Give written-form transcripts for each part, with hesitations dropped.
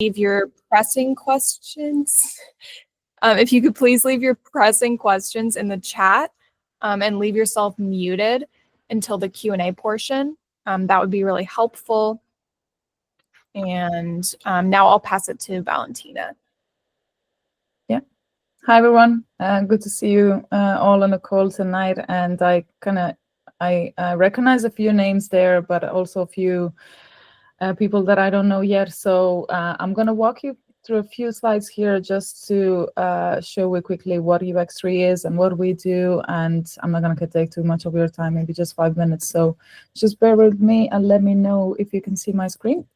leave your pressing questions. If you could please leave your pressing questions in the chat and leave yourself muted until the Q&A portion. That would be really helpful. And now I'll pass it to Valentina. Yeah. Hi, everyone. Good to see you all on the call tonight. And I recognize a few names there, but also a few people that I don't know yet. So I'm going to walk you through a few slides here just to show you quickly what UX3 is and what we do. And I'm not going to take too much of your time, maybe just 5 minutes. So just bear with me and let me know if you can see my screen.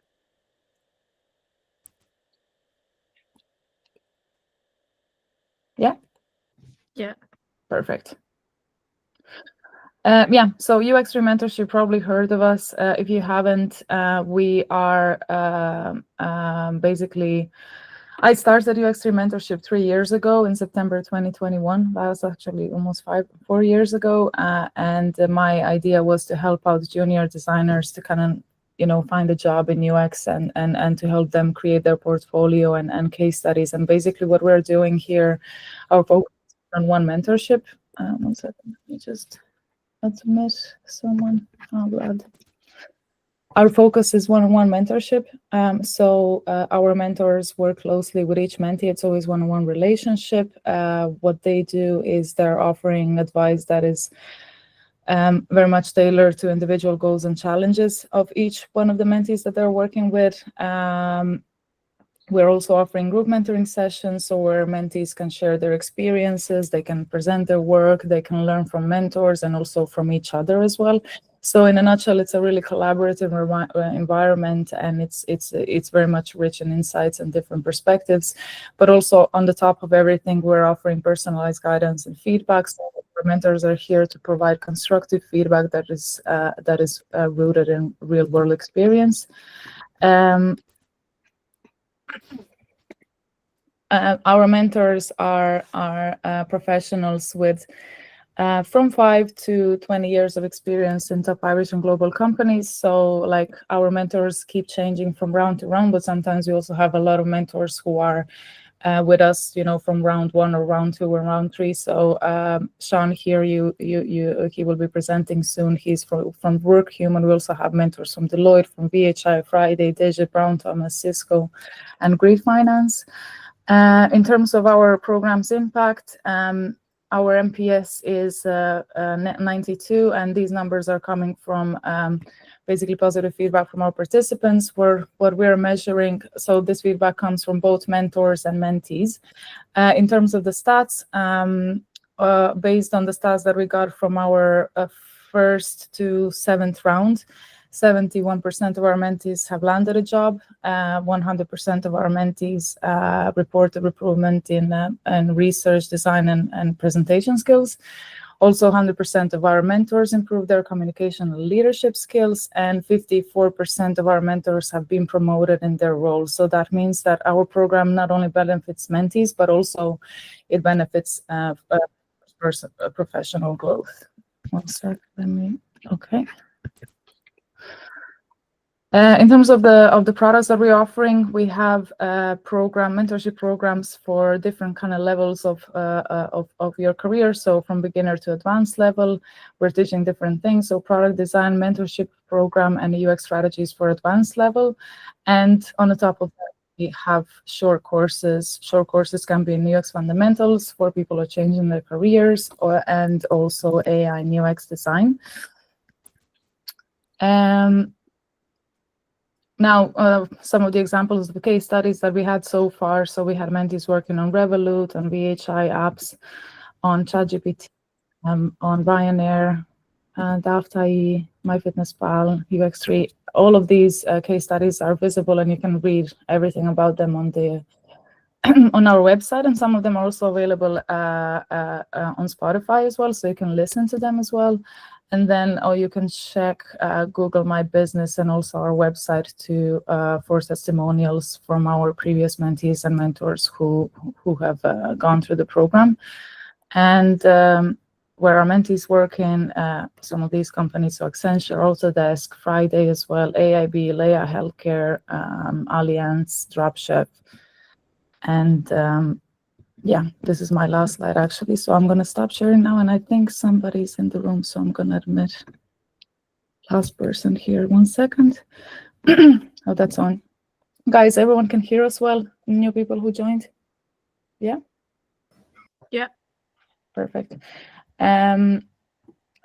Yeah? Yeah. Perfect. Yeah, so UX3 Mentors, you probably heard of us. If you haven't, we are basically, I started UX3 Mentorship 3 years ago in September 2021. That was actually almost 4 years ago. And my idea was to help out junior designers to kind of, find a job in UX and to help them create their portfolio and case studies. And basically what we're doing here, our focus is on one mentorship. 1 second, let me just admit someone. Oh, glad. Our focus is one-on-one mentorship. So our mentors work closely with each mentee. It's always one-on-one relationship. What they do is they're offering advice that is very much tailored to individual goals and challenges of each one of the mentees that they're working with. We're also offering group mentoring sessions, so where mentees can share their experiences, they can present their work, they can learn from mentors and also from each other as well. So in a nutshell, it's a really collaborative environment, and it's very much rich in insights and different perspectives. But also on the top of everything, we're offering personalized guidance and feedback. So our mentors are here to provide constructive feedback that is rooted in real world experience. Our mentors are professionals with from 5 to 20 years of experience in top Irish and global companies. So like our mentors keep changing from round to round, but sometimes we also have a lot of mentors who are with us, from round 1 or round 2 or round 3. So Seán here, he will be presenting soon. He's from Workhuman. We also have mentors from Deloitte, from VHI, Friday, Digit, Brown Thomas, Cisco, and Great Finance. In terms of our program's impact, our MPS is 92, and these numbers are coming from basically positive feedback from our participants. What we're measuring, so this feedback comes from both mentors and mentees. In terms of the stats, based on the stats that we got from our first to 7th round, 71% of our mentees have landed a job. 100% of our mentees reported improvement in research, design, and presentation skills. Also, 100% of our mentors improved their communication and leadership skills, and 54% of our mentors have been promoted in their roles. So that means that our program not only benefits mentees, but also it benefits professional growth. 1 sec, okay. In terms of the products that we're offering, we have mentorship programs for different kind of levels of your career. So from beginner to advanced level, we're teaching different things. So product design, mentorship program, and UX strategies for advanced level. And on the top of that, we have short courses. Short courses can be in UX fundamentals for people who are changing their careers, and also AI and UX design. Now, some of the examples of the case studies that we had so far. So we had mentees working on Revolut, on VHI apps, on ChatGPT, on Ryanair, Daft.ie, MyFitnessPal, UX3. All of these case studies are visible, and you can read everything about them on on our website. And some of them are also available on Spotify as well, so you can listen to them as well. And then, you can check Google My Business and also our website for testimonials from our previous mentees and mentors who have gone through the program. And where our mentees work in some of these companies, so Accenture, Autodesk, Friday as well, AIB, Leia Healthcare, Allianz, Dropchef. And yeah, this is my last slide actually. So I'm gonna stop sharing now, and I think somebody's in the room, so I'm gonna admit last person here. 1 second. Oh, that's on. Guys, everyone can hear us well? New people who joined? Yeah? Yeah. Perfect.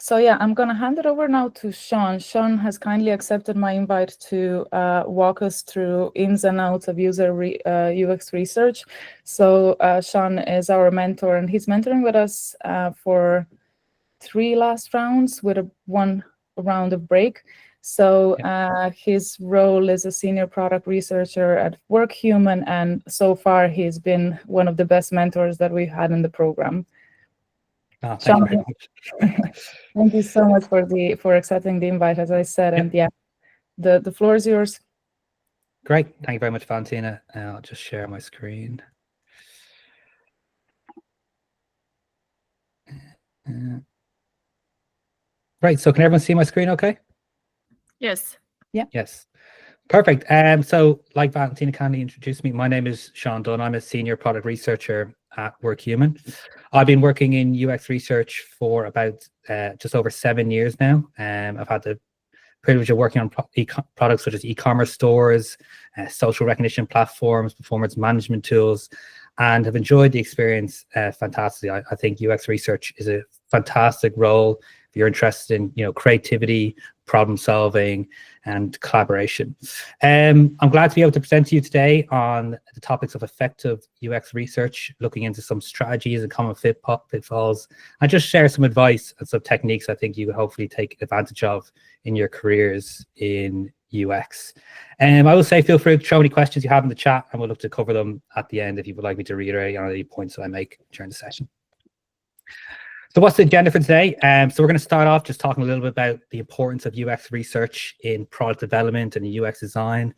So yeah, I'm gonna hand it over now to Seán. Seán has kindly accepted my invite to walk us through ins and outs of user UX research. So Seán is our mentor, and he's mentoring with us for 3 last rounds with one round of break. So his role is a senior product researcher at Workhuman, and so far he's been one of the best mentors that we've had in the program. Oh, thank you very much. Thank you so much for accepting the invite, as I said. And yeah, the floor is yours. Great. Thank you very much, Valentina. I'll just share my screen. Right. So can everyone see my screen okay? Yes. Yeah. Yes. Perfect. So like Valentina kindly introduced me, my name is Seán Dunne. I'm a senior product researcher at Workhuman. I've been working in UX research for about just over 7 years now. I've had the privilege of working on products such as e-commerce stores, social recognition platforms, performance management tools, and have enjoyed the experience fantastically. I think UX research is a fantastic role if you're interested in creativity, problem solving, and collaboration. I'm glad to be able to present to you today on the topics of effective UX research, looking into some strategies and common pitfalls, and just share some advice and some techniques I think you would hopefully take advantage of in your careers in UX. I will say feel free to throw any questions you have in the chat, and we'll look to cover them at the end if you would like me to reiterate on any points that I make during the session. So what's the agenda for today? So we're going to start off just talking a little bit about the importance of UX research in product development and UX design.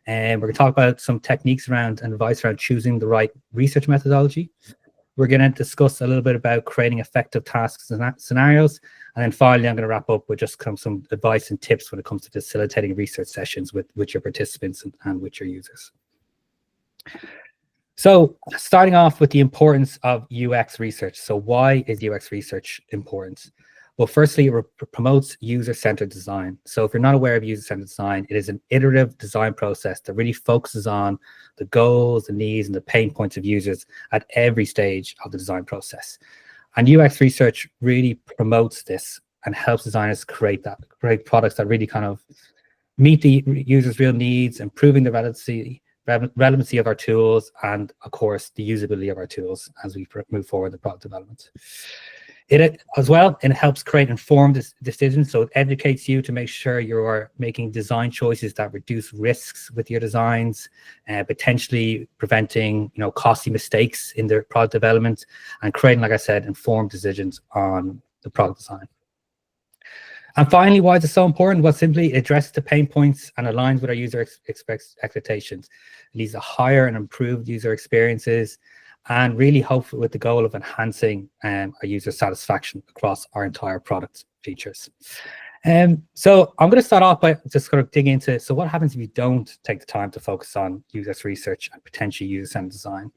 And we're going to talk about some techniques around and advice around choosing the right research methodology. We're going to discuss a little bit about creating effective tasks and scenarios. And then finally, I'm going to wrap up with just some advice and tips when it comes to facilitating research sessions with your participants and with your users. So starting off with the importance of UX research. So why is UX research important? Well, firstly, it promotes user-centered design. So if you're not aware of user-centered design, it is an iterative design process that really focuses on the goals, the needs, and the pain points of users at every stage of the design process. And UX research really promotes this and helps designers create products that really kind of meet the user's real needs, improving the relevancy of our tools, and of course the usability of our tools as we move forward in product development. It as well, it helps create informed decisions. So it educates you to make sure you are making design choices that reduce risks with your designs, potentially preventing costly mistakes in their product development, and creating, like I said, informed decisions on the product design. And finally, why is it so important? Well, simply it addresses the pain points and aligns with our user expectations. It leads to higher and improved user experiences, and really hopefully with the goal of enhancing our user satisfaction across our entire product features. So I'm going to start off by just sort of digging into, so what happens if you don't take the time to focus on UX research and potentially user-centered design?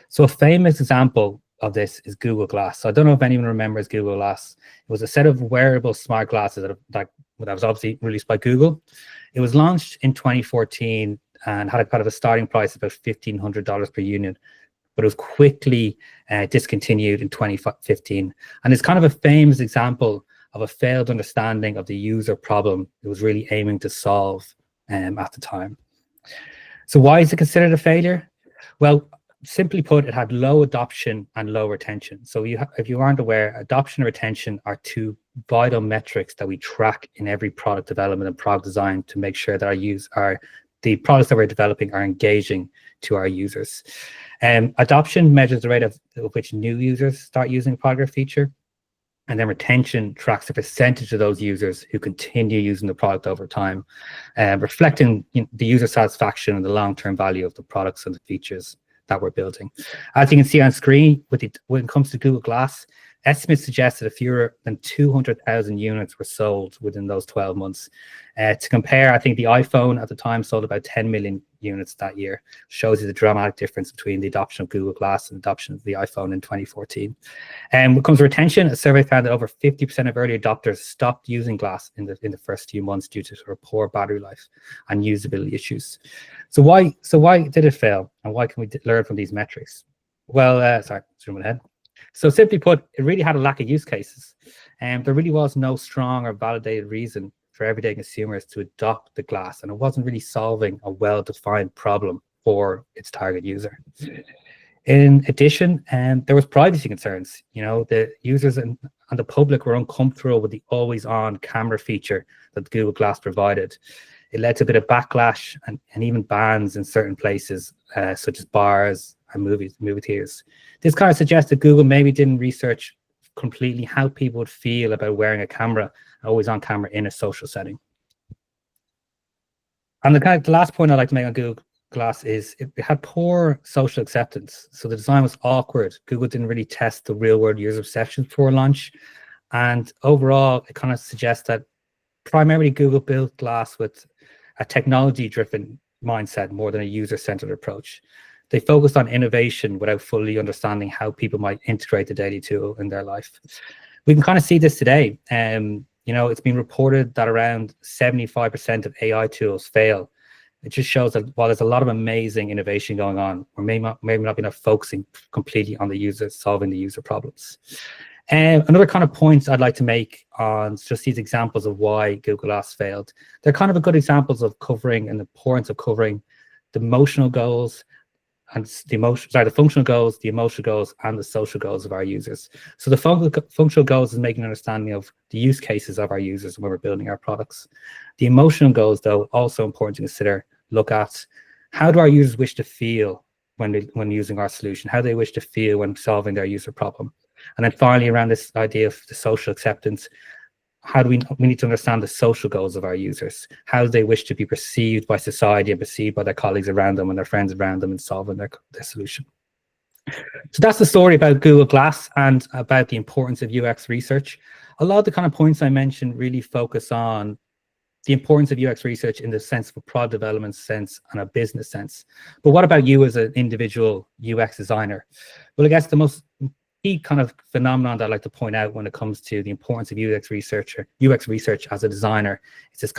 So a famous example of this is Google Glass. So I don't know if anyone remembers Google Glass. It was a set of wearable smart glasses that was obviously released by Google. It was launched in 2014 and had a kind of a starting price of about $1,500 per unit, but it was quickly discontinued in 2015. And it's kind of a famous example of a failed understanding of the user problem it was really aiming to solve at the time. So why is it considered a failure? Well, simply put, it had low adoption and low retention. So if you aren't aware, adoption and retention are two vital metrics that we track in every product development and product design to make sure that the products that we're developing are engaging to our users. Adoption measures the rate of which new users start using a product or feature. And then retention tracks the percentage of those users who continue using the product over time, reflecting the user satisfaction and the long-term value of the products and the features that we're building. As you can see on screen, when it comes to Google Glass, Estimates suggest that fewer than 200,000 units were sold within those 12 months. To compare, I think the iPhone at the time sold about 10 million units that year. Shows you the dramatic difference between the adoption of Google Glass and adoption of the iPhone in 2014. And when it comes to retention, a survey found that over 50% of early adopters stopped using Glass in the first few months due to sort of poor battery life and usability issues. So why did it fail, and why can we learn from these metrics? Well, sorry, zoom ahead. So simply put, it really had a lack of use cases, and there really was no strong or validated reason for everyday consumers to adopt the Glass, and it wasn't really solving a well-defined problem for its target user. In addition, there was privacy concerns. You know, the users and the public were uncomfortable with the always-on camera feature that the Google Glass provided. It led to a bit of backlash and even bans in certain places, such as bars and movie theaters. This kind of suggests that Google maybe didn't research completely how people would feel about wearing a camera, always on camera in a social setting. And the last point I'd like to make on Google Glass is it had poor social acceptance. So the design was awkward. Google didn't really test the real world user perception before launch. And overall, it kind of suggests that primarily Google built Glass with a technology-driven mindset more than a user-centered approach. They focused on innovation without fully understanding how people might integrate the daily tool in their life. We can kind of see this today. You know, it's been reported that around 75% of AI tools fail. It just shows that while there's a lot of amazing innovation going on, we're maybe not be focusing completely on the user, solving the user problems. Another kind of point I'd like to make on just these examples of why Google Glass failed. They're kind of a good examples of covering and the importance of covering the emotional goals and the functional goals, the emotional goals, and the social goals of our users. So the functional goals is making an understanding of the use cases of our users when we're building our products. The emotional goals, though, also important to consider, look at how do our users wish to feel when using our solution, how they wish to feel when solving their user problem. And then finally, around this idea of the social acceptance, how do we need to understand the social goals of our users? How do they wish to be perceived by society and perceived by their colleagues around them and their friends around them in solving their solution? So that's the story about Google Glass and about the importance of UX research. A lot of the kind of points I mentioned really focus on the importance of UX research in the sense of a product development sense and a business sense. But what about you as an individual UX designer? Well, I guess the most key kind of phenomenon that I'd like to point out when it comes to the importance of UX research as a designer is this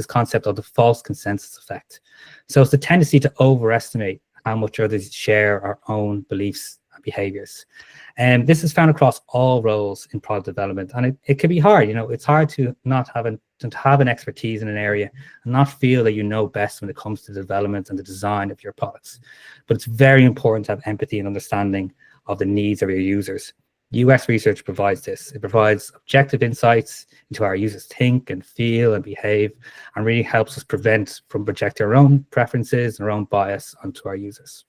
concept of the false consensus effect. So it's the tendency to overestimate how much others share our own beliefs and behaviors. And this is found across all roles in product development. And it can be hard, you know, it's hard to not have an expertise in an area and not feel that you know best when it comes to the development and the design of your products. But it's very important to have empathy and understanding of the needs of your users. UX research provides this. It provides objective insights into how our users think and feel and behave, and really helps us prevent from projecting our own preferences and our own bias onto our users.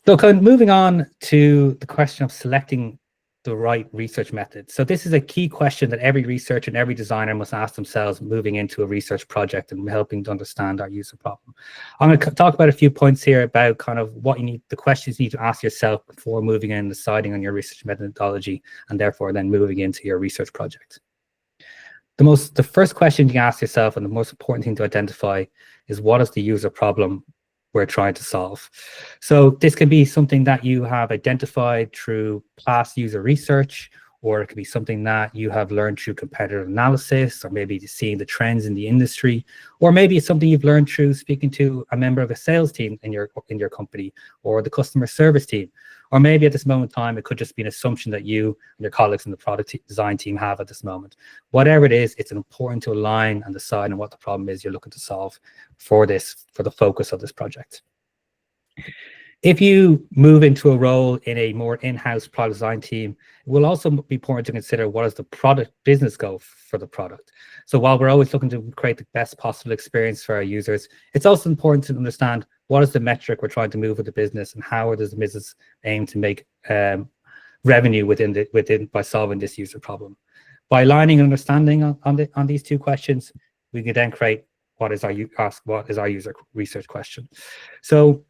So kind of moving on to the question of selecting the right research method. So this is a key question that every researcher and every designer must ask themselves moving into a research project and helping to understand our user problem. I'm going to talk about a few points here about kind of what you need, the questions you need to ask yourself before moving in and deciding on your research methodology, and therefore then moving into your research project. The first question you can ask yourself, and the most important thing to identify, is what is the user problem we're trying to solve. So this can be something that you have identified through past user research, or it could be something that you have learned through competitor analysis, or maybe seeing the trends in the industry, or maybe it's something you've learned through speaking to a member of a sales team in your company, or the customer service team. Or maybe at this moment in time, it could just be an assumption that you and your colleagues in the product design team have at this moment. Whatever it is, it's important to align and decide on what the problem is you're looking to solve for the focus of this project. If you move into a role in a more in-house product design team, it will also be important to consider what is the product business goal for the product. So while we're always looking to create the best possible experience for our users, it's also important to understand what is the metric we're trying to move with the business, and how does the business aim to make revenue by solving this user problem. By aligning and understanding on these two questions, we can then create what is our user research question. So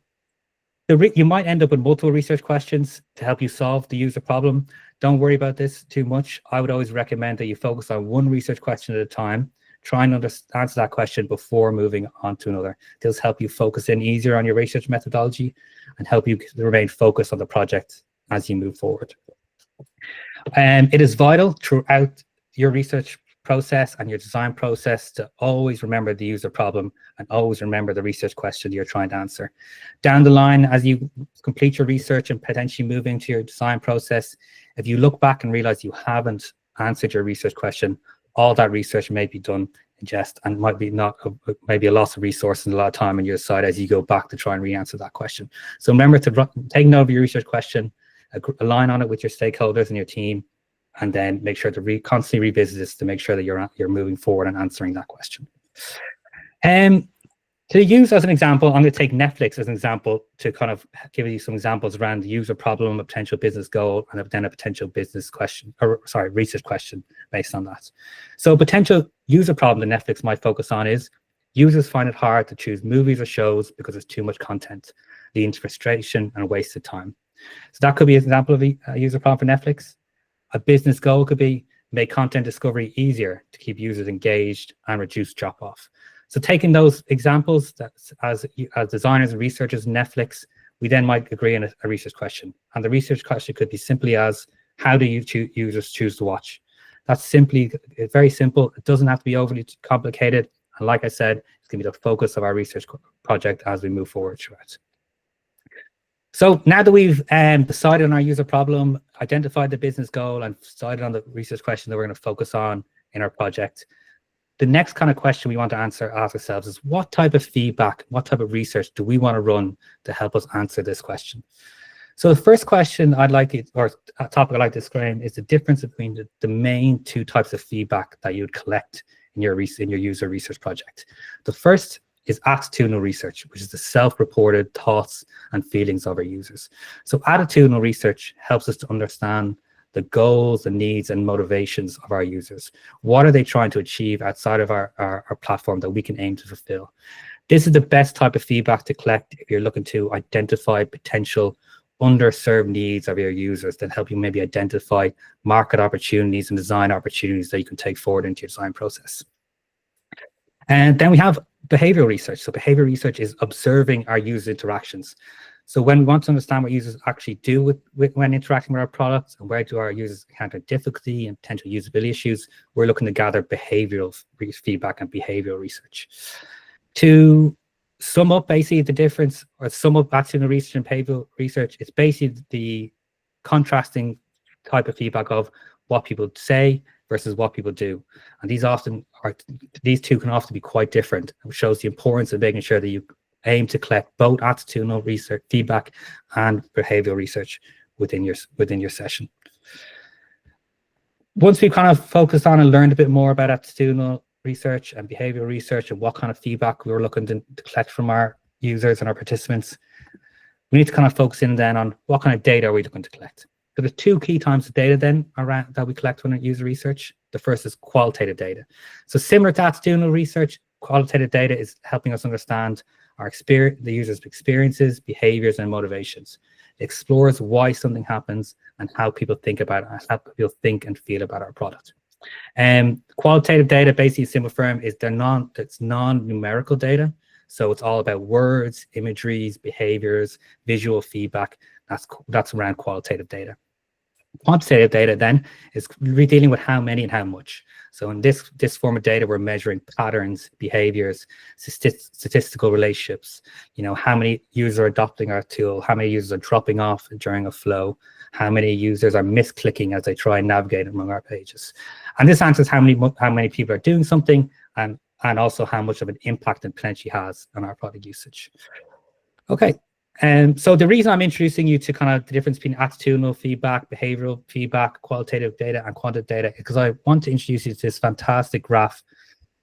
You might end up with multiple research questions to help you solve the user problem. Don't worry about this too much. I would always recommend that you focus on one research question at a time. Try and answer that question before moving on to another. This help you focus in easier on your research methodology and help you remain focused on the project as you move forward. It is vital throughout your research process and your design process to always remember the user problem and always remember the research question you're trying to answer. Down the line, as you complete your research and potentially move into your design process, if you look back and realize you haven't answered your research question, all that research may be done in jest and might be maybe a loss of resources and a lot of time on your side as you go back to try and re-answer that question. So remember to take note of your research question, align on it with your stakeholders and your team, and then make sure to constantly revisit this to make sure that you're moving forward and answering that question. To use as an example, I'm going to take Netflix as an example to kind of give you some examples around the user problem, a potential business goal, and then a potential business question, or sorry, research question based on that. So a potential user problem that Netflix might focus on is users find it hard to choose movies or shows because there's too much content, leading to frustration and wasted time. So that could be an example of a user problem for Netflix. A business goal could be make content discovery easier to keep users engaged and reduce drop-off. So taking those examples as designers and researchers in Netflix, we then might agree on a research question. And the research question could be simply as, how do users choose to watch? That's simply, very simple. It doesn't have to be overly complicated. And like I said, it's going to be the focus of our research project as we move forward throughout. So now that we've decided on our user problem, identified the business goal, and decided on the research question that we're going to focus on in our project, the next kind of question we want to ask ourselves is, what type of feedback, what type of research do we want to run to help us answer this question? So the first question topic I'd like to describe is the difference between the main two types of feedback that you would collect in your user research project. The first is attitudinal research, which is the self-reported thoughts and feelings of our users. So attitudinal research helps us to understand the goals, the needs, and motivations of our users. What are they trying to achieve outside of our platform that we can aim to fulfill? This is the best type of feedback to collect if you're looking to identify potential underserved needs of your users that help you maybe identify market opportunities and design opportunities that you can take forward into your design process. And then we have behavioral research. So behavioral research is observing our user interactions. So when we want to understand what users actually do when interacting with our products and where do our users encounter difficulty and potential usability issues, we're looking to gather behavioral feedback and behavioral research. To sum up basically the difference, or sum up attitudinal research and behavioral research, it's basically the contrasting type of feedback of what people say versus what people do. And these two can often be quite different, which shows the importance of making sure that you aim to collect both attitudinal research feedback and behavioral research within your session. Once we've kind of focused on and learned a bit more about attitudinal research and behavioral research and what kind of feedback we were looking to collect from our users and our participants, we need to kind of focus in then on what kind of data are we looking to collect. So there's two key types of data then around that we collect when we user research. The first is qualitative data. So similar to attitudinal research, qualitative data is helping us understand the user's experiences, behaviors, and motivations. It explores why something happens and how people think about it, how people think and feel about our product. Qualitative data, basically, a simple form, is it's non-numerical data. So it's all about words, imageries, behaviors, visual feedback. That's around qualitative data. Quantitative data then is really dealing with how many and how much. So in this form of data, we're measuring patterns, behaviors, statistical relationships. How many users are adopting our tool, how many users are dropping off during a flow, how many users are misclicking as they try and navigate among our pages. And this answers how many people are doing something and also how much of an impact it potentially has on our product usage. Okay. So the reason I'm introducing you to kind of the difference between attitudinal feedback, behavioral feedback, qualitative data, and quantitative data is because I want to introduce you to this fantastic graph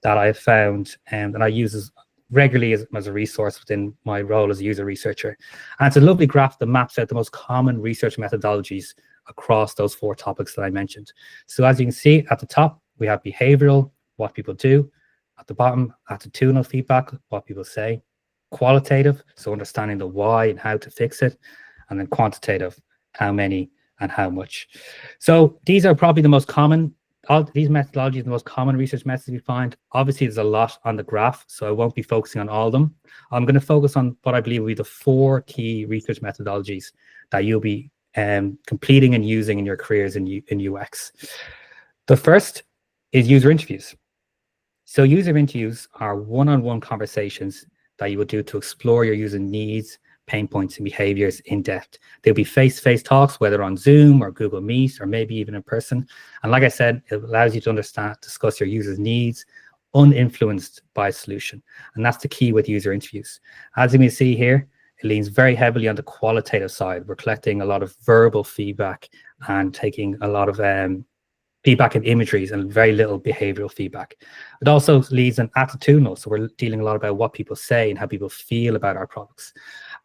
that I found and that I use regularly as a resource within my role as a user researcher. And it's a lovely graph that maps out the most common research methodologies across those four topics that I mentioned. So as you can see at the top, we have behavioral, what people do. At the bottom, attitudinal feedback, what people say. qualitative, so understanding the why and how to fix it, and then quantitative, how many and how much. So these are probably the most common, all these methodologies are the most common research methods we find. Obviously, there's a lot on the graph, so I won't be focusing on all of them. I'm going to focus on what I believe will be the 4 key research methodologies that you'll be completing and using in your careers in UX. The first is user interviews. So user interviews are one-on-one conversations that you would do to explore your user needs, pain points, and behaviors in depth. There'll be face-to-face talks, whether on Zoom or Google Meet, or maybe even in person. And like I said, it allows you to discuss your users' needs, uninfluenced by a solution. And that's the key with user interviews. As you can see here, it leans very heavily on the qualitative side. We're collecting a lot of verbal feedback and taking a lot of feedback and imageries and very little behavioral feedback. It also leads an attitudinal, so we're dealing a lot about what people say and how people feel about our products.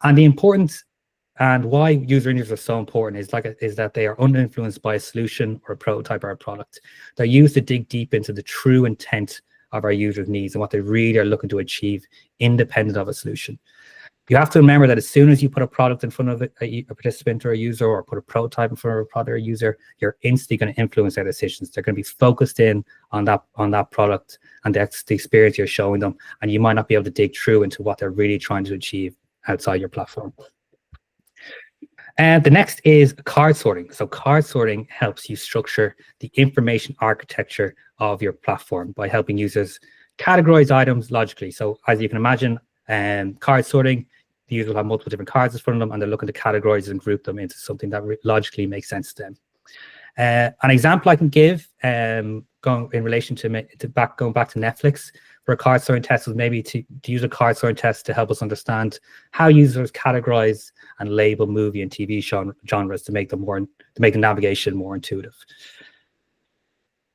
And the importance and why user interviews are so important is that they are uninfluenced by a solution or a prototype or a product. They're used to dig deep into the true intent of our users' needs and what they really are looking to achieve, independent of a solution. You have to remember that as soon as you put a product in front of a participant or a user, or put a prototype in front of a product or a user, you're instantly going to influence their decisions. They're going to be focused in on that product and that's the experience you're showing them, and you might not be able to dig through into what they're really trying to achieve outside your platform. And the next is card sorting. So card sorting helps you structure the information architecture of your platform by helping users categorize items logically. So as you can imagine, card sorting, the user will have multiple different cards in front of them, and they're looking to categorize and group them into something that logically makes sense to them. An example I can give, going in relation to going back to Netflix for a card sorting test, was maybe to use a card sorting test to help us understand how users categorize and label movie and TV genres to make the navigation more intuitive.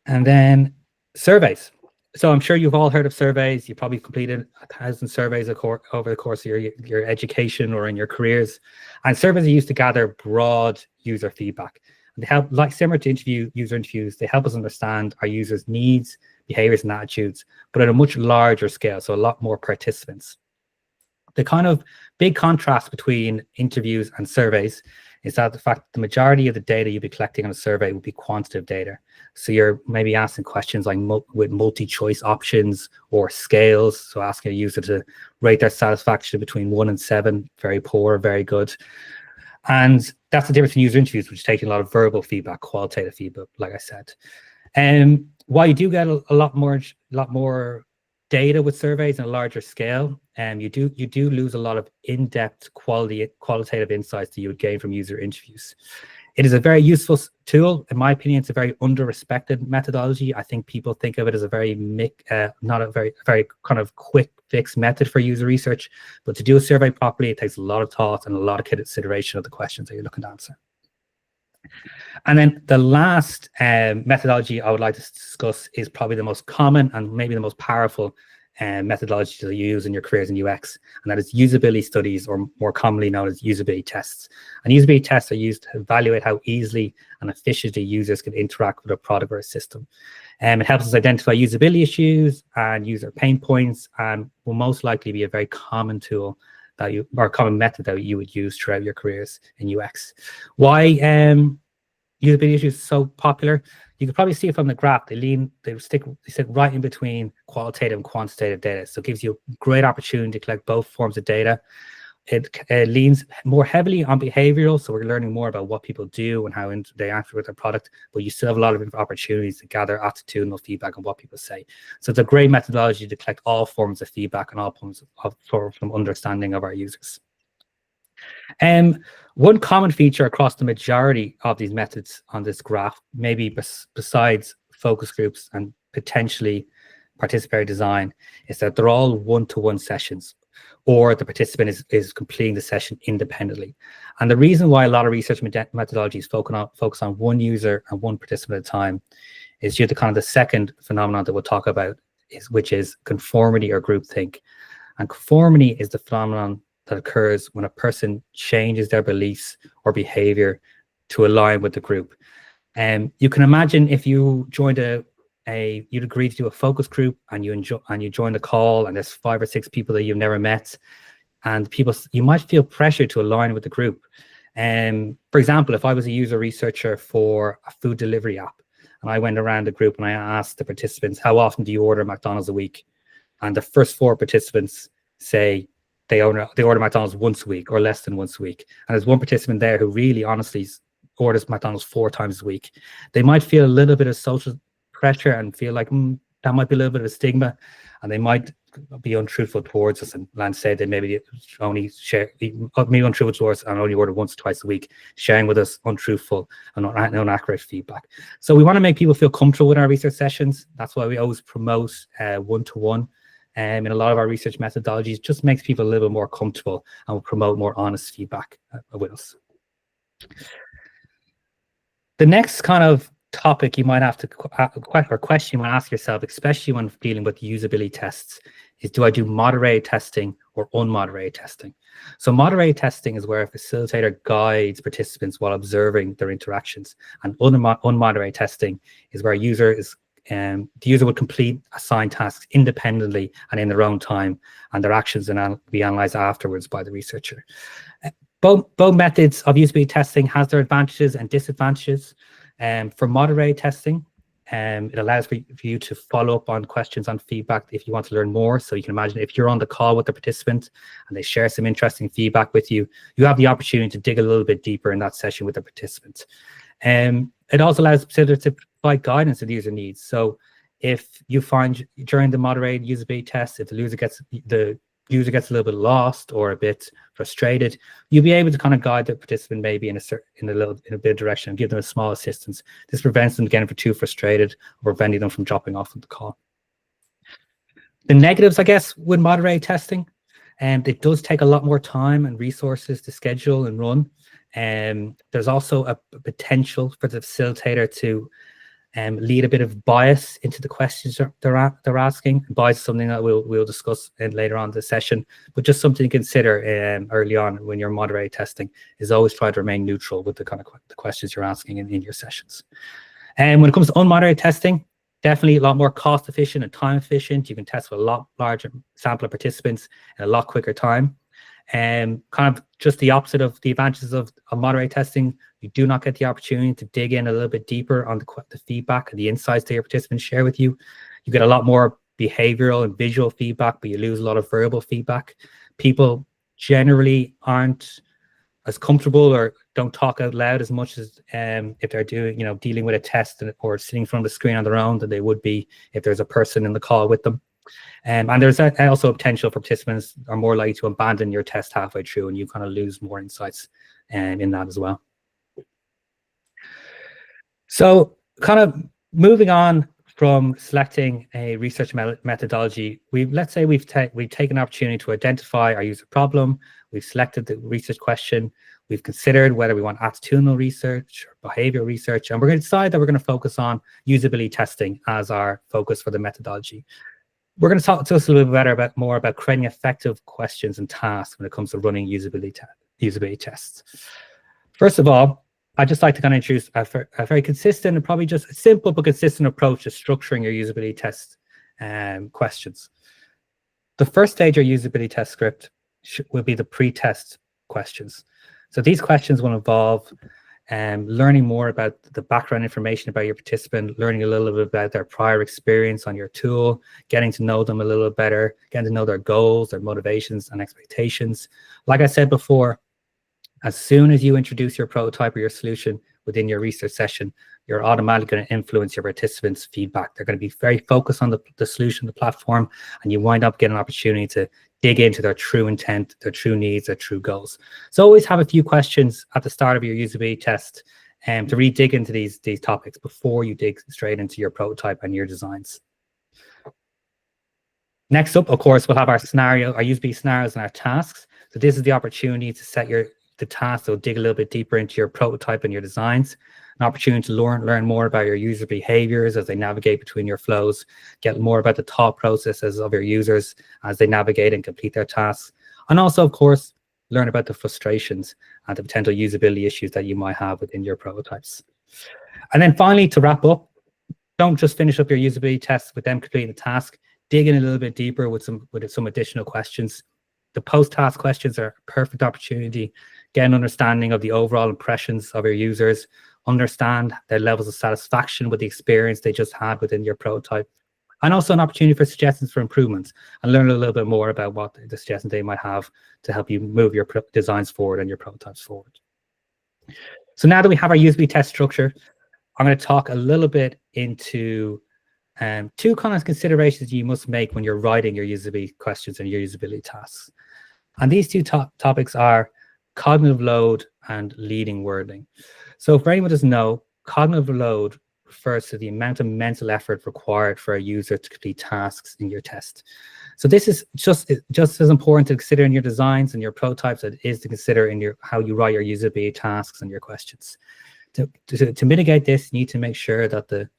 And then surveys. So I'm sure you've all heard of surveys. You probably completed 1,000 surveys over the course of your education or in your careers. And surveys are used to gather broad user feedback. And they help, like similar to user interviews, they help us understand our users' needs, behaviors, and attitudes, but at a much larger scale, so a lot more participants. The kind of big contrast between interviews and surveys is that the fact that the majority of the data you'll be collecting on a survey will be quantitative data. So you're maybe asking questions like with multi-choice options or scales. So asking a user to rate their satisfaction between 1 and 7, very poor, very good. And that's the difference in user interviews, which is taking a lot of verbal feedback, qualitative feedback, like I said. While you do get a lot more data with surveys on a larger scale, you do lose a lot of in-depth qualitative insights that you would gain from user interviews. It is a very useful tool. In my opinion, it's a very under-respected methodology. I think people think of it as a very not a very kind of quick fix method for user research. But to do a survey properly, it takes a lot of thought and a lot of consideration of the questions that you're looking to answer. And then the last methodology I would like to discuss is probably the most common and maybe the most powerful methodology to use in your careers in UX, and that is usability studies, or more commonly known as usability tests. And usability tests are used to evaluate how easily and efficiently users can interact with a product or a system. It helps us identify usability issues and user pain points, and will most likely be a very common tool or common method that you would use throughout your careers in UX. Why usability issues so popular? You can probably see it from the graph. They sit right in between qualitative and quantitative data. So it gives you a great opportunity to collect both forms of data. It leans more heavily on behavioral. So we're learning more about what people do and how they interact with their product, but you still have a lot of opportunities to gather attitudinal feedback on what people say. So it's a great methodology to collect all forms of feedback and all forms from understanding of our users. One common feature across the majority of these methods on this graph, maybe besides focus groups and potentially participatory design, is that they're all one-to-one sessions, or the participant is completing the session independently. And the reason why a lot of research methodologies focus on one user and one participant at a time is due to kind of the second phenomenon that we'll talk about, which is conformity or groupthink. And conformity is the phenomenon that occurs when a person changes their beliefs or behavior to align with the group. You can imagine if you joined you'd agree to do a focus group and you join the call, and there's 5 or 6 people that you've never met. and you might feel pressure to align with the group. For example, if I was a user researcher for a food delivery app, and I went around the group and I asked the participants, how often do you order McDonald's a week? And the first 4 participants say they order McDonald's once a week or less than once a week. And there's one participant there who really honestly orders McDonald's 4 times a week. They might feel a little bit of social pressure and feel like that might be a little bit of a stigma, and they might be untruthful towards us and say they maybe only be untruthful towards us and only order once or twice a week, sharing with us untruthful and inaccurate feedback. So we want to make people feel comfortable with our research sessions. That's why we always promote one-to-one. In a lot of our research methodologies, just makes people a little bit more comfortable and will promote more honest feedback with us. The next kind of topic you might have to, or question you might ask yourself, especially when dealing with usability tests, is do I do moderated testing or unmoderated testing? So moderated testing is where a facilitator guides participants while observing their interactions, and unmoderated testing is where the user would complete assigned tasks independently and in their own time, and their actions will be analyzed afterwards by the researcher. Both methods of usability testing has their advantages and disadvantages. For moderated testing, it allows for you to follow up on questions on feedback if you want to learn more. So you can imagine if you're on the call with the participant and they share some interesting feedback with you, you have the opportunity to dig a little bit deeper in that session with the participant. It also allows the facilitator to provide guidance that the user needs. So if you find during the moderated usability test, if the user gets a little bit lost or a bit frustrated, you'll be able to kind of guide the participant maybe in a bit of direction and give them a small assistance. This prevents them getting too frustrated or preventing them from dropping off on the call. The negatives, I guess, with moderated testing, it does take a lot more time and resources to schedule and run. There's also a potential for the facilitator to lead a bit of bias into the questions they're asking. Bias is something that we'll discuss later on in the session, but just something to consider early on when you're moderated testing is always try to remain neutral with the kind of the questions you're asking in your sessions. And when it comes to unmoderated testing, definitely a lot more cost efficient and time efficient. You can test with a lot larger sample of participants in a lot quicker time. Kind of just the opposite of the advantages of moderated testing, you do not get the opportunity to dig in a little bit deeper on the feedback and the insights that your participants share with you. You get a lot more behavioral and visual feedback, but you lose a lot of verbal feedback. People generally aren't as comfortable or don't talk out loud as much as if they're dealing with a test or sitting in front of the screen on their own than they would be if there's a person in the call with them. And there's also a potential for participants are more likely to abandon your test halfway through, and you kind of lose more insights in that as well. So kind of moving on from selecting a research methodology, let's say we've taken an opportunity to identify our user problem, we've selected the research question, we've considered whether we want attitudinal research or behavioral research, and we're going to decide that we're going to focus on usability testing as our focus for the methodology. We're going to talk to us a little bit more about creating effective questions and tasks when it comes to running usability tests. First of all, I'd just like to kind of introduce a very consistent and probably just a simple but consistent approach to structuring your usability test questions. The first stage of your usability test script will be the pre-test questions. So these questions will involve learning more about the background information about your participant, learning a little bit about their prior experience on your tool, getting to know them a little better, getting to know their goals, their motivations and expectations. Like I said before, as soon as you introduce your prototype or your solution within your research session, you're automatically going to influence your participants' feedback. They're going to be very focused on the solution, the platform, and you wind up getting an opportunity to dig into their true intent, their true needs, their true goals. So always have a few questions at the start of your usability test to really dig into these topics before you dig straight into your prototype and your designs. Next up, of course, we'll have our usability scenarios and our tasks. So this is the opportunity to set the task, so dig a little bit deeper into your prototype and your designs, an opportunity to learn more about your user behaviors as they navigate between your flows, get more about the thought processes of your users as they navigate and complete their tasks, and also, of course, learn about the frustrations and the potential usability issues that you might have within your prototypes. And then finally, to wrap up, don't just finish up your usability tests with them completing the task, dig in a little bit deeper with some additional questions. The post-task questions are a perfect opportunity, get an understanding of the overall impressions of your users, understand their levels of satisfaction with the experience they just had within your prototype, and also an opportunity for suggestions for improvements and learn a little bit more about what the suggestions they might have to help you move your designs forward and your prototypes forward. So now that we have our usability test structure, I'm going to talk a little bit into two kind of considerations you must make when you're writing your usability questions and your usability tasks. And these two topics are cognitive load and leading wording. So for anyone who doesn't know, cognitive load refers to the amount of mental effort required for a user to complete tasks in your test. So this is just as important to consider in your designs and your prototypes as it is to consider in how you write your usability tasks and your questions. To mitigate this, you need to make sure that the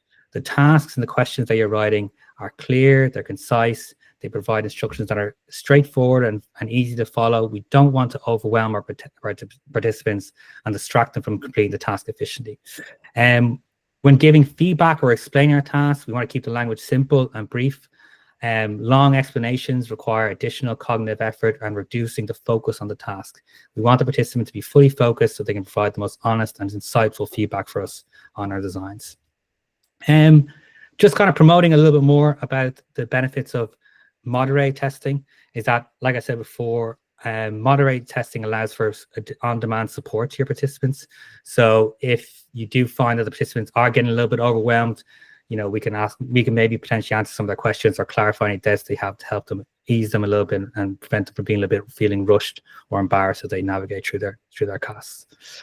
tasks and the questions that you're writing are clear, they're concise, they provide instructions that are straightforward and easy to follow. We don't want to overwhelm our participants and distract them from completing the task efficiently. When giving feedback or explaining our tasks, we want to keep the language simple and brief. Long explanations require additional cognitive effort and reducing the focus on the task. We want the participant to be fully focused so they can provide the most honest and insightful feedback for us on our designs. Just kind of promoting a little bit more about the benefits of moderate testing is that, like I said before, moderate testing allows for on-demand support to your participants. So if you do find that the participants are getting a little bit overwhelmed, you know, we can maybe potentially answer some of their questions or clarify any doubts they have to help them, ease them a little bit and prevent them from being a little bit feeling rushed or embarrassed as they navigate through their tasks.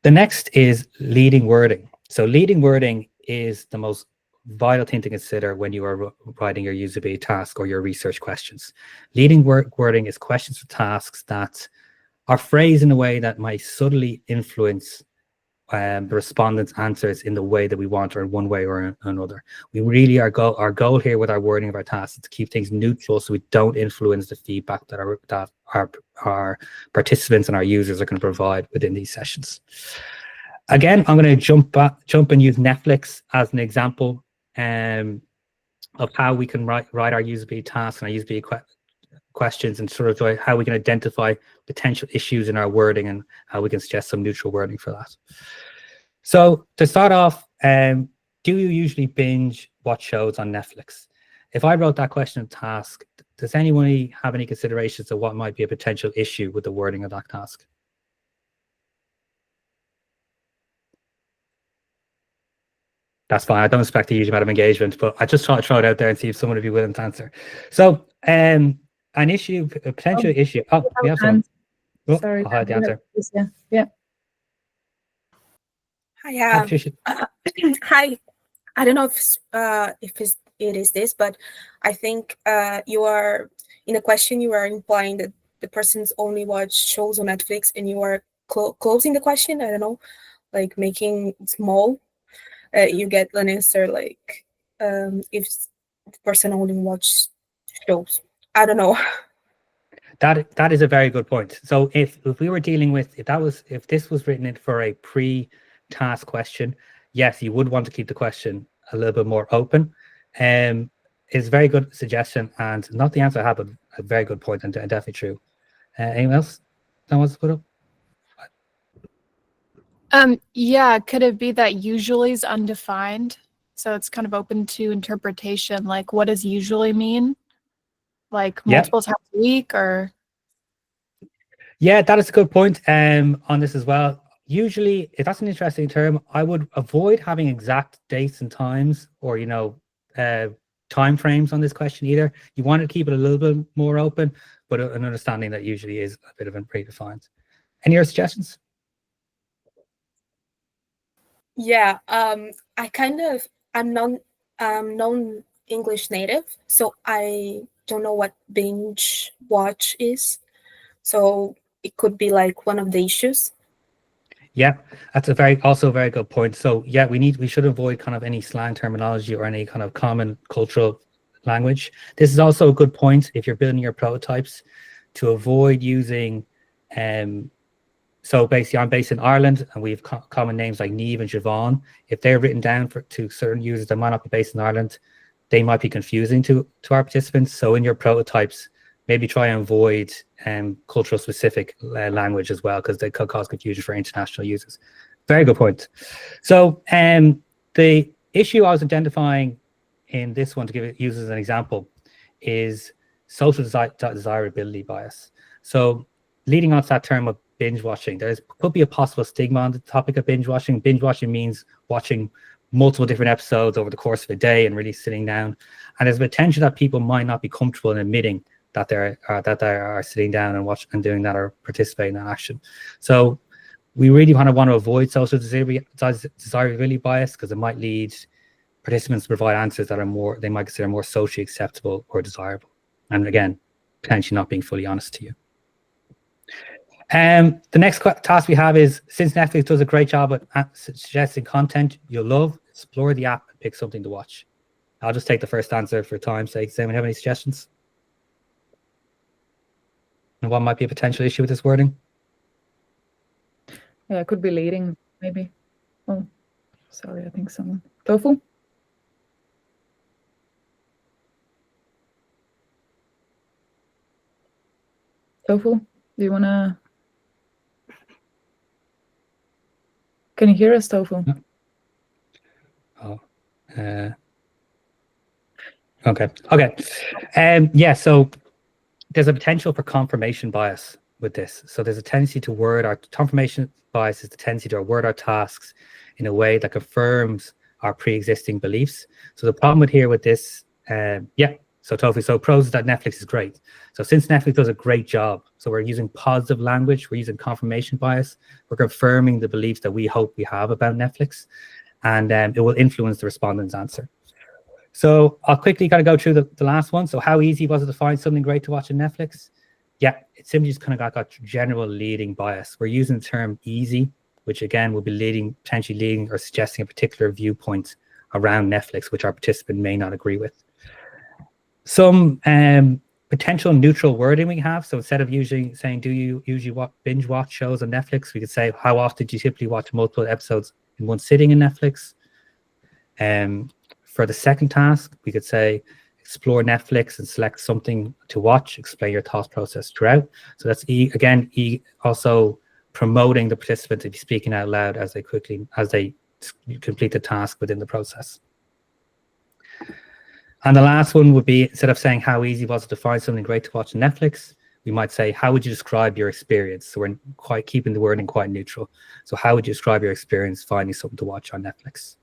The next is leading wording. So leading wording is the most vital thing to consider when you are writing your usability task or your research questions. Leading wording is questions or tasks that are phrased in a way that might subtly influence the respondent's answers in the way that we want, or in one way or another. We really, our goal here with our wording of our tasks is to keep things neutral so we don't influence the feedback that our participants and our users are going to provide within these sessions. Again, I'm going to jump and use Netflix as an example of how we can write our usability tasks and our usability questions, and sort of how we can identify potential issues in our wording and how we can suggest some neutral wording for that. So to start off, do you usually binge watch shows on Netflix? If I wrote that question of task, does anyone have any considerations of what might be a potential issue with the wording of that task? That's fine. I don't expect a huge amount of engagement, but I just try to throw it out there and see if someone would be willing to answer. So a potential issue. Oh, we have someone. Oh, Sorry. I'll hide the answer. Yeah. Hi. Hi. I don't know if it is this, but I think you are in a question. You are implying that the person's only watch shows on Netflix, and you are closing the question. I don't know, like making it small. You get an answer like if the person only watches shows. I don't know. That is a very good point. So if we were dealing with if this was written in for a pre-task question, yes, you would want to keep the question a little bit more open. It's a very good suggestion, and not the answer I have, but a very good point, and definitely true. Anyone else that wants to put up? Yeah, could it be that usually is undefined? So it's kind of open to interpretation. Like, what does usually mean? Like multiple times a week, or? Yeah, that is a good point on this as well. Usually, if that's an interesting term, I would avoid having exact dates and times, or time frames on this question either. You want to keep it a little bit more open, but an understanding that usually is a bit of a predefined. Any other suggestions? Yeah, I'm non-English native, so I don't know what binge watch is. So it could be like one of the issues. Yeah, that's also a very good point. So yeah, we should avoid kind of any slang terminology or any kind of common cultural language. This is also a good point if you're building your prototypes to avoid using so basically, I'm based in Ireland, and we have common names like Niamh and Siobhan. If they're written down to certain users that might not be based in Ireland, they might be confusing to our participants. So in your prototypes, maybe try and avoid cultural specific language as well, because they could cause confusion for international users. Very good point. So the issue I was identifying in this one, to give it use as an example, is social desirability bias. So leading on to that term of binge watching, could be a possible stigma on the topic of binge watching. Binge watching means watching multiple different episodes over the course of a day and really sitting down. And there's a potential that people might not be comfortable in admitting that they are sitting down and doing that or participating in that action. So we really want to avoid social desirability bias, because it might lead participants to provide answers that they might consider more socially acceptable or desirable. And again, potentially not being fully honest to you. The next task we have is, since Netflix does a great job at suggesting content you'll love, explore the app and pick something to watch. I'll just take the first answer for time's sake. Does anyone have any suggestions? And what might be a potential issue with this wording? Yeah, it could be leading, maybe. Oh, sorry, I think someone. Tofu? Tofu, do you want to... Can you hear us, Tofu? Oh, okay. Yeah, so there's a potential for confirmation bias with this. So there's a tendency to confirmation bias is the tendency to word our tasks in a way that confirms our pre-existing beliefs. So the problem with this, so Tofu, so pros is that Netflix is great. So since Netflix does a great job, so we're using positive language, we're using confirmation bias, we're confirming the beliefs that we hope we have about Netflix, and it will influence the respondent's answer. So I'll quickly kind of go through the last one. So how easy was it to find something great to watch on Netflix? Yeah, it simply just kind of got general leading bias. We're using the term easy, which again will be potentially leading or suggesting a particular viewpoint around Netflix, which our participant may not agree with. Some potential neutral wording we have. So instead of saying, do you usually binge watch shows on Netflix, we could say, how often do you typically watch multiple episodes in one sitting in Netflix? For the second task, we could say, explore Netflix and select something to watch, explain your thought process throughout. So that's also promoting the participant to be speaking out loud as they complete the task within the process. And the last one would be, instead of saying how easy was it to find something great to watch on Netflix, we might say, how would you describe your experience? So we're quite keeping the wording quite neutral. So how would you describe your experience finding something to watch on Netflix?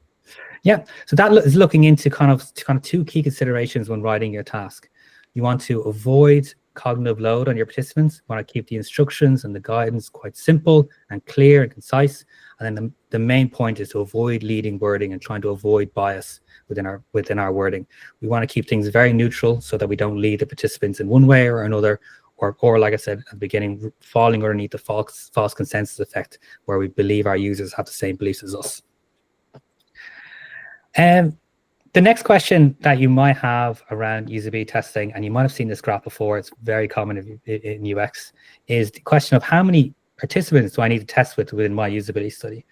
Yeah, so that is looking into kind of two key considerations when writing your task. You want to avoid cognitive load on your participants. You want to keep the instructions and the guidance quite simple and clear and concise. And then the main point is to avoid leading wording and trying to avoid bias within our wording. We want to keep things very neutral so that we don't lead the participants in one way or another, or like I said at the beginning, falling underneath the false consensus effect, where we believe our users have the same beliefs as us. The next question that you might have around usability testing, and you might have seen this graph before, it's very common in UX, is the question of how many participants do I need to test within my usability study?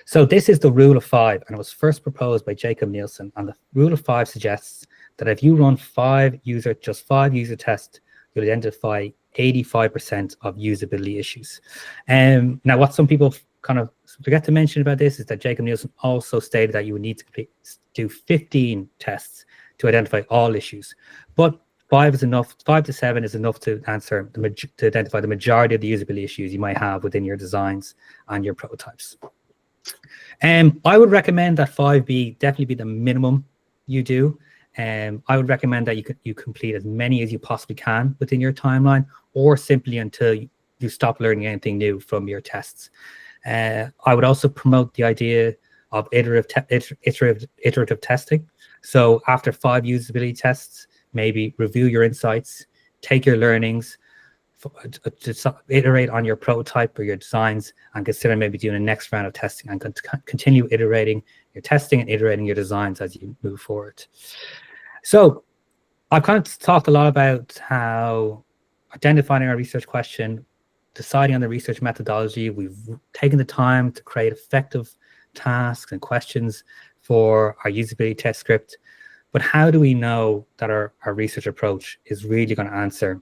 So this is the rule of 5, and it was first proposed by Jacob Nielsen. And the rule of 5 suggests that if you run 5 user tests, you'll identify 85% of usability issues. Now, what some people kind of forget to mention about this is that Jacob Nielsen also stated that you would need to do 15 tests to identify all issues. But 5 is enough. 5 to 7 is enough to identify the majority of the usability issues you might have within your designs and your prototypes. I would recommend that 5 definitely be the minimum you do. I would recommend that you complete as many as you possibly can within your timeline, or simply until you stop learning anything new from your tests. I would also promote the idea of iterative testing. So after 5 usability tests, maybe review your insights, take your learnings, iterate on your prototype or your designs, and consider maybe doing a next round of testing, and continue iterating your testing and iterating your designs as you move forward. So I've kind of talked a lot about how identifying our research question, deciding on the research methodology. We've taken the time to create effective tasks and questions for our usability test script. But how do we know that our research approach is really going to answer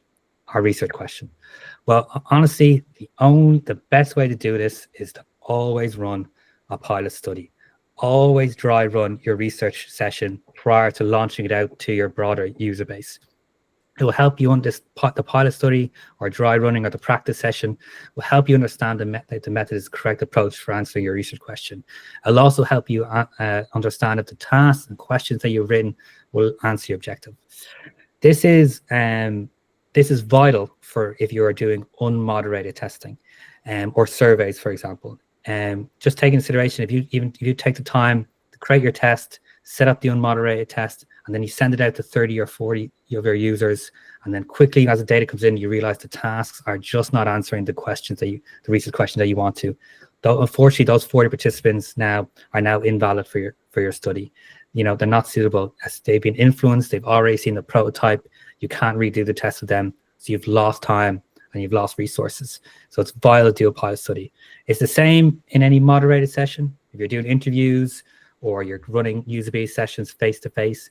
our research question? Well, honestly, the best way to do this is to always run a pilot study. Always dry run your research session prior to launching it out to your broader user base. It will help you on the pilot study or dry running or the practice session will help you understand the method is the correct approach for answering your research question. It'll also help you understand if the tasks and questions that you've written will answer your objective. This is vital for if you are doing unmoderated testing or surveys, for example. Just take into consideration if you take the time to create your test, set up the unmoderated test, and then you send it out to 30 or 40 of your users, and then quickly as the data comes in, you realize the tasks are just not answering the questions the research questions that you want to. Though unfortunately, those 40 participants are now invalid for your study. You know, they're not suitable as they've been influenced. They've already seen the prototype. You can't redo the test with them, so you've lost time and you've lost resources. So it's vital to do a pilot study. It's the same in any moderated session. If you're doing interviews or you're running user-based sessions face-to-face,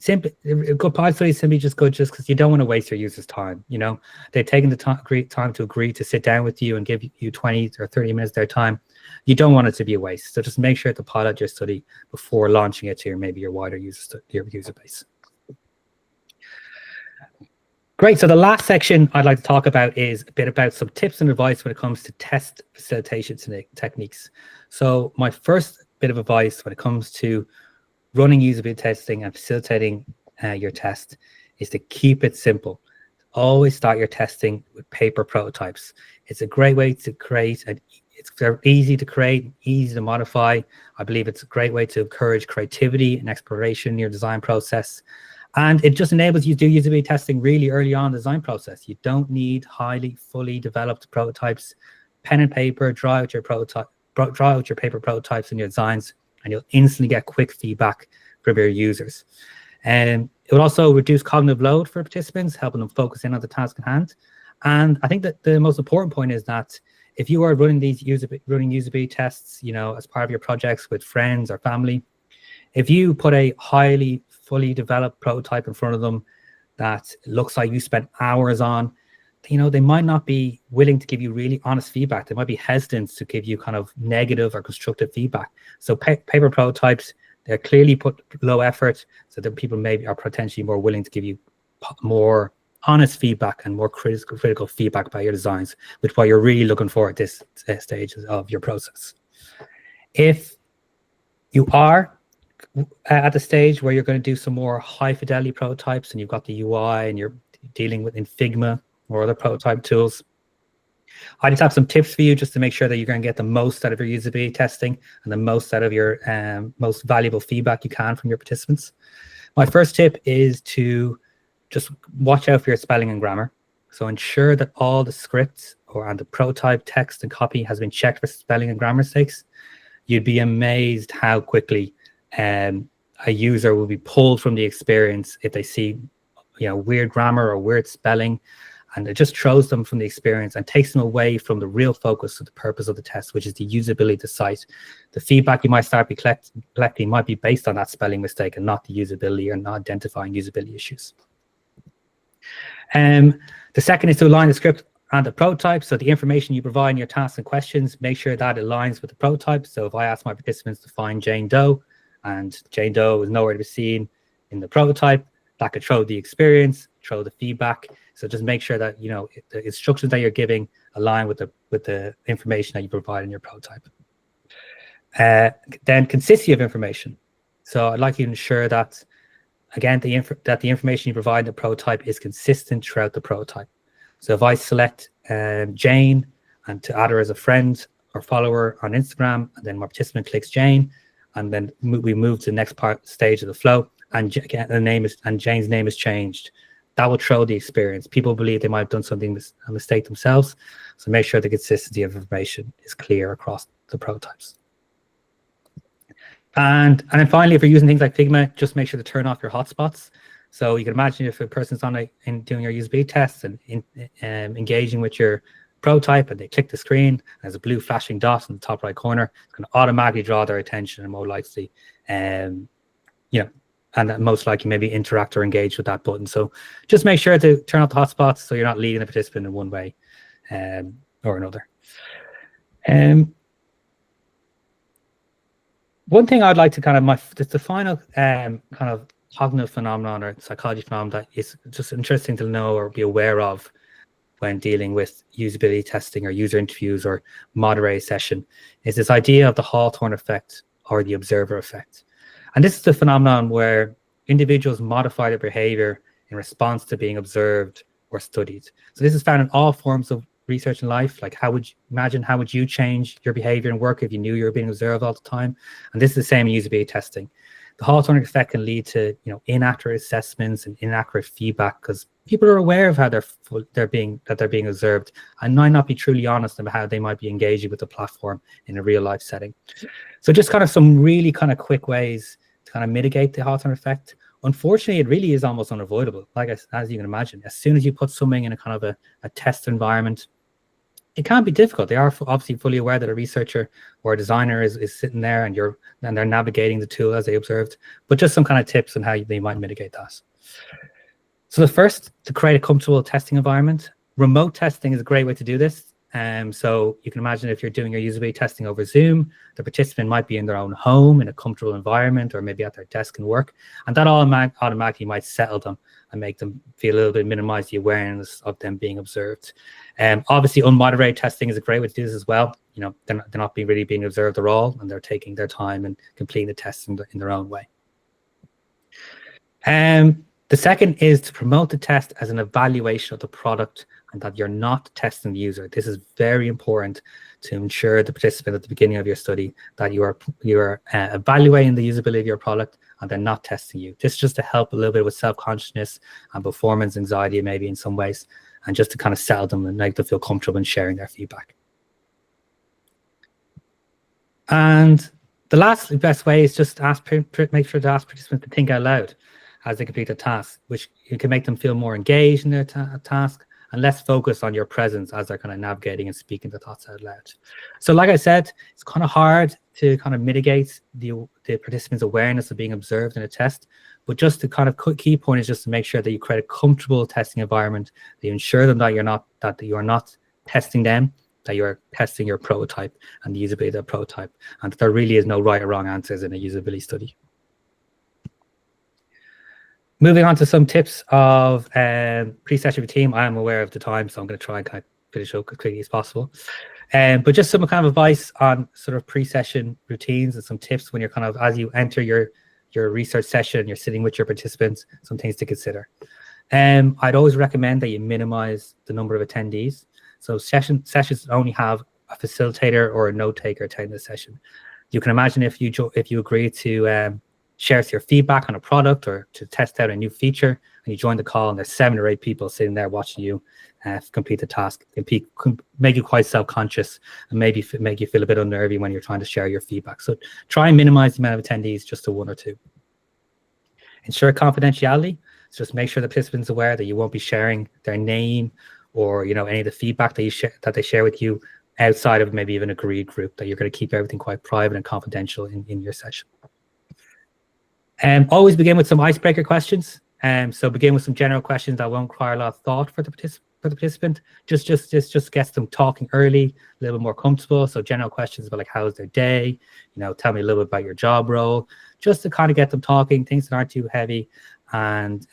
simply a good pilot study is simply just good just because you don't want to waste your users' time. You know, they've taken the time to agree to sit down with you and give you 20 or 30 minutes of their time. You don't want it to be a waste. So just make sure to pilot your study before launching it to your wider user base. Great. So the last section I'd like to talk about is a bit about some tips and advice when it comes to test facilitation techniques. So my first bit of advice when it comes to running usability testing and facilitating your test is to keep it simple. Always start your testing with paper prototypes. It's a great way to create, and it's very easy to create, easy to modify. I believe it's a great way to encourage creativity and exploration in your design process. And it just enables you to do usability testing really early on in the design process. You don't need fully developed prototypes. Pen and paper, draw out your paper prototypes in your designs, and you'll instantly get quick feedback from your users. And it will also reduce cognitive load for participants, helping them focus in on the task at hand. And I think that the most important point is that if you are running these usability tests, you know, as part of your projects with friends or family, if you put a fully developed prototype in front of them that looks like you spent hours on, you know, they might not be willing to give you really honest feedback. They might be hesitant to give you kind of negative or constructive feedback. So paper prototypes, they're clearly put low effort, so that people maybe are potentially more willing to give you more honest feedback and more critical feedback about your designs, which is what you're really looking for at this stage of your process. If you are at the stage where you're going to do some more high fidelity prototypes and you've got the UI and you're dealing with in Figma or other prototype tools, I just have some tips for you just to make sure that you're going to get the most out of your usability testing and the most out of your most valuable feedback you can from your participants. My first tip is to just watch out for your spelling and grammar. So ensure that all the scripts and the prototype text and copy has been checked for spelling and grammar mistakes. You'd be amazed how quickly a user will be pulled from the experience if they see, you know, weird grammar or weird spelling, and it just throws them from the experience and takes them away from the real focus of the purpose of the test, which is the usability of the site. The feedback you might start collecting might be based on that spelling mistake and not the usability or not identifying usability issues. The second is to align the script and the prototype. So the information you provide in your tasks and questions, make sure that aligns with the prototype. So if I ask my participants to find Jane Doe, and Jane Doe is nowhere to be seen in the prototype, that could throw the experience, throw the feedback. So just make sure that, you know, the instructions that you're giving align with the information that you provide in your prototype. Then consistency of information. So I'd like you to ensure that, again, the information you provide in the prototype is consistent throughout the prototype. So if I select Jane and to add her as a friend or follower on Instagram, and then my participant clicks Jane, and then we move to the next stage of the flow, and Jane's name is changed, that will throw the experience. People believe they might have done a mistake themselves. So make sure the consistency of information is clear across the prototypes. And then finally, if you're using things like Figma, just make sure to turn off your hotspots. So you can imagine if a person's doing your usability tests and engaging with your prototype, and they click the screen, there's a blue flashing dot in the top right corner, it's going to automatically draw their attention and more likely, you know, and that most likely maybe interact or engage with that button. So just make sure to turn off the hotspots so you're not leading the participant in one way or another. One thing I'd like to kind of, the final kind of cognitive phenomenon or psychology phenomenon that is just interesting to know or be aware of when dealing with usability testing or user interviews or moderated session is this idea of the Hawthorne effect or the observer effect. And this is the phenomenon where individuals modify their behavior in response to being observed or studied. So this is found in all forms of research in life. Like how would you change your behavior in work if you knew you were being observed all the time? And this is the same in usability testing. The Hawthorne effect can lead to inaccurate assessments and inaccurate feedback because people are aware of how they're being observed and might not be truly honest about how they might be engaging with the platform in a real life setting. So just kind of some really kind of quick ways to kind of mitigate the Hawthorne effect. Unfortunately, it really is almost unavoidable. Like as you can imagine, as soon as you put something in a kind of a test environment, it can be difficult. They are obviously fully aware that a researcher or a designer is sitting there and they're navigating the tool as they observed, but just some kind of tips on how they might mitigate that. So the first, to create a comfortable testing environment. Remote testing is a great way to do this. So you can imagine if you're doing your usability testing over Zoom, the participant might be in their own home in a comfortable environment or maybe at their desk and work, and that automatically might settle them and make them feel a little bit, minimize the awareness of them being observed. Obviously, unmoderated testing is a great way to do this as well. They're not really being observed at all, and they're taking their time and completing the tests in their own way. The second is to promote the test as an evaluation of the product and that you're not testing the user. This is very important to ensure the participant at the beginning of your study that you are evaluating the usability of your product and they're not testing you. This is just to help a little bit with self-consciousness and performance anxiety maybe in some ways, and just to kind of settle them and make them feel comfortable in sharing their feedback. And the last best way is just make sure to ask participants to think out loud as they complete a task, which you can make them feel more engaged in their task and less focused on your presence as they're kind of navigating and speaking the thoughts out loud. So like I said, it's kind of hard to kind of mitigate the participants' awareness of being observed in a test, but just the kind of key point is just to make sure that you create a comfortable testing environment, that you ensure them that you are not testing them, that you're testing your prototype and the usability of the prototype, and that there really is no right or wrong answers in a usability study. Moving on to some tips of pre-session routine. I am aware of the time, so I'm going to try and kind of finish up as quickly as possible. But just some kind of advice on sort of pre-session routines and some tips when you're kind of, as you enter your research session, you're sitting with your participants, some things to consider. I'd always recommend that you minimize the number of attendees. So sessions only have a facilitator or a note taker attending the session. You can imagine if you agree to share your feedback on a product or to test out a new feature, and you join the call and there's 7 or 8 people sitting there watching you complete the task, it can make you quite self-conscious and maybe make you feel a bit unnervy when you're trying to share your feedback. So try and minimize the amount of attendees just to 1 or 2. Ensure confidentiality. So just make sure the participants are aware that you won't be sharing their name or any of the feedback that they share with you outside of maybe even an agreed group, that you're going to keep everything quite private and confidential in your session. Always begin with some icebreaker questions. So begin with some general questions that won't require a lot of thought for the participant. Just get them talking early, a little bit more comfortable. So general questions about like, how's their day? Tell me a little bit about your job role, just to kind of get them talking, things that aren't too heavy. And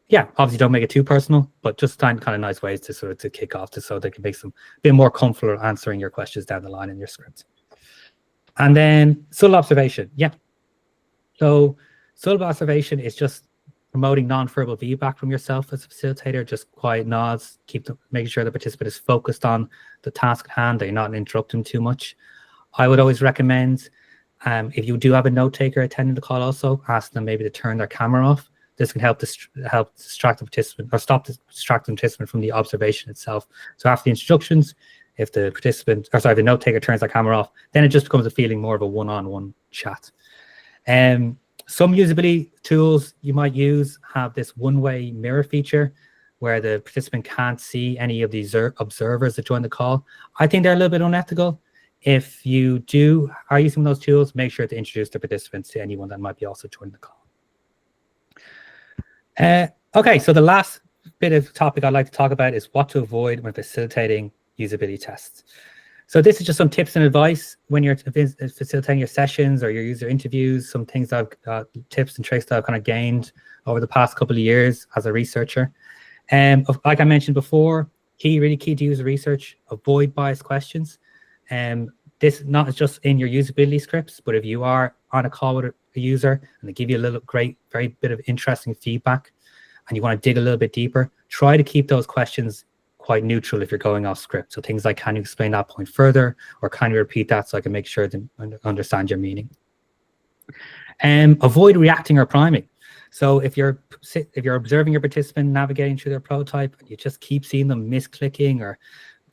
yeah, obviously don't make it too personal, but just find kind of nice ways to kick off, so they can make some a bit more comfortable answering your questions down the line in your script. And then subtle observation. Yeah. So subtle observation is just promoting non-verbal feedback from yourself as a facilitator, just quiet nods, making sure the participant is focused on the task at hand, that you're not interrupting them too much. I would always recommend, if you do have a note taker attending the call also, ask them maybe to turn their camera off. This can help distract the participant or stop distracting the participant from the observation itself. So after the instructions, if the note taker turns their camera off, then it just becomes a feeling more of a one-on-one chat. Some usability tools you might use have this one-way mirror feature where the participant can't see any of these observers that join the call. I think they're a little bit unethical. If you are using those tools, make sure to introduce the participants to anyone that might be also joining the call. Okay, so the last bit of topic I'd like to talk about is what to avoid when facilitating usability tests. So this is just some tips and advice when you're facilitating your sessions or your user interviews, some things I've got, tips and tricks that I've kind of gained over the past couple of years as a researcher. Like I mentioned before, really key to user research, avoid biased questions. This not just in your usability scripts, but if you are on a call with a user and they give you a little very bit of interesting feedback and you want to dig a little bit deeper, try to keep those questions quite neutral if you're going off script. So things like, can you explain that point further? Or can you repeat that so I can make sure to understand your meaning? Avoid reacting or priming. So if you're observing your participant navigating through their prototype, and you just keep seeing them misclicking or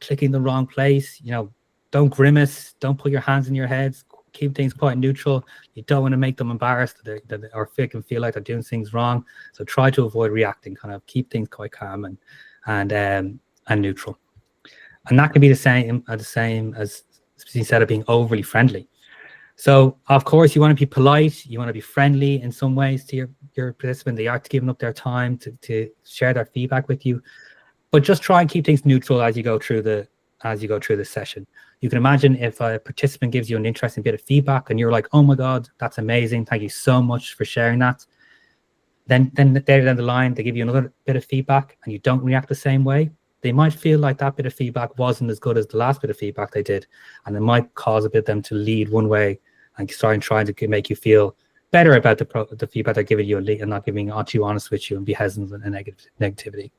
clicking the wrong place, don't grimace, don't put your hands in your heads, keep things quite neutral. You don't want to make them embarrassed or feel like they're doing things wrong. So try to avoid reacting, kind of keep things quite calm and neutral. And that can be the same as instead of being overly friendly. So of course you want to be polite, you want to be friendly in some ways to your participant. They are giving up their time to share their feedback with you, but just try and keep things neutral as you go through the session. You can imagine if a participant gives you an interesting bit of feedback and you're like, oh my God, that's amazing, thank you so much for sharing that. Then down the line, they give you another bit of feedback and you don't react the same way. They might feel like that bit of feedback wasn't as good as the last bit of feedback they did. And it might cause a bit of them to lead one way and start trying to make you feel better about the feedback they're giving you and not being too honest with you and be hesitant and negativity.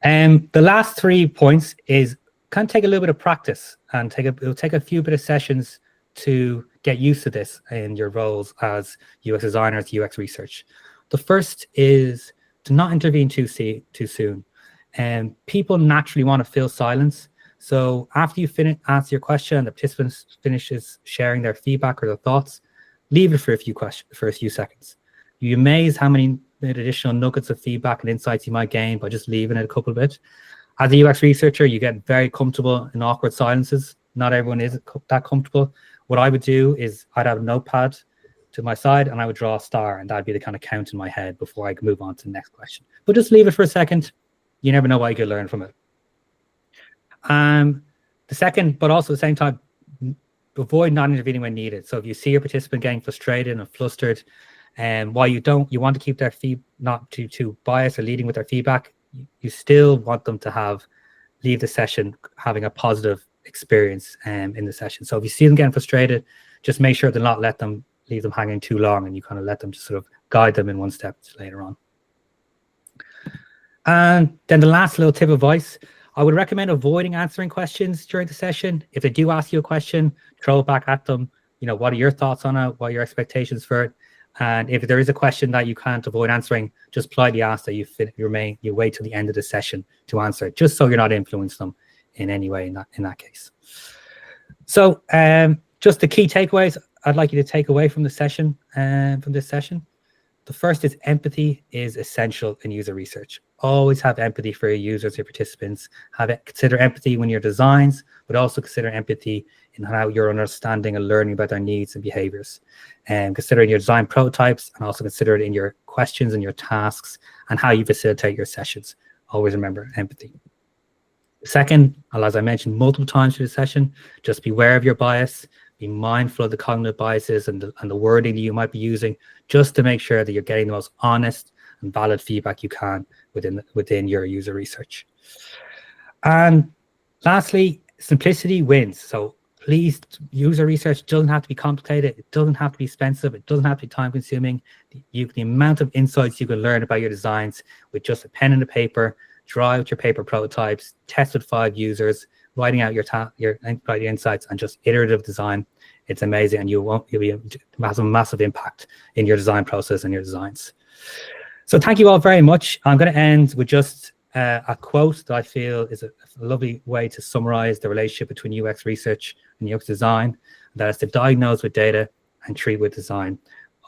The last 3 points is kind of take a little bit of practice and it'll take a few bit of sessions to get used to this in your roles as UX designers, UX research. The first is to not intervene too soon. People naturally want to fill silence. So after you answer your question and the participant finishes sharing their feedback or their thoughts, leave it for a few seconds. You're amazed how many additional nuggets of feedback and insights you might gain by just leaving it a couple of bit. As a UX researcher, you get very comfortable in awkward silences. Not everyone is that comfortable. What I would do is I'd have a notepad to my side and I would draw a star, and that'd be the kind of count in my head before I could move on to the next question. But just leave it for a second. You never know what you could learn from it. The second, but also at the same time, avoid not intervening when needed. So if you see your participant getting frustrated and flustered, while you want to keep their not too biased or leading with their feedback, you still want them to leave the session having a positive experience in the session. So if you see them getting frustrated, just make sure to not leave them hanging too long, and you kind of let them just sort of guide them in one step later on. And then the last little tip of advice, I would recommend avoiding answering questions during the session. If they do ask you a question, throw it back at them. What are your thoughts on it? What are your expectations for it? And if there is a question that you can't avoid answering, just politely ask that you wait till the end of the session to answer it, just so you're not influencing them in any way in that case. So just the key takeaways I'd like you to take away from the session, from this session. The first is empathy is essential in user research. Always have empathy for your users, your participants. Consider empathy when your designs, but also consider empathy in how you're understanding and learning about their needs and behaviors. And consider in your design prototypes, and also consider it in your questions and your tasks and how you facilitate your sessions. Always remember empathy. Second, as I mentioned multiple times through the session, just be aware of your bias. Be mindful of the cognitive biases and the wording that you might be using, just to make sure that you're getting the most honest and valid feedback you can within your user research. And lastly, simplicity wins. So please, user research doesn't have to be complicated. It doesn't have to be expensive. It doesn't have to be time consuming. The amount of insights you can learn about your designs with just a pen and a paper, draw out your paper prototypes, test with 5 users, writing out your insights, and just iterative design. It's amazing, and you'll be massive impact in your design process and your designs. So thank you all very much. I'm going to end with just a quote that I feel is a lovely way to summarize the relationship between UX research and UX design. That is to diagnose with data and treat with design.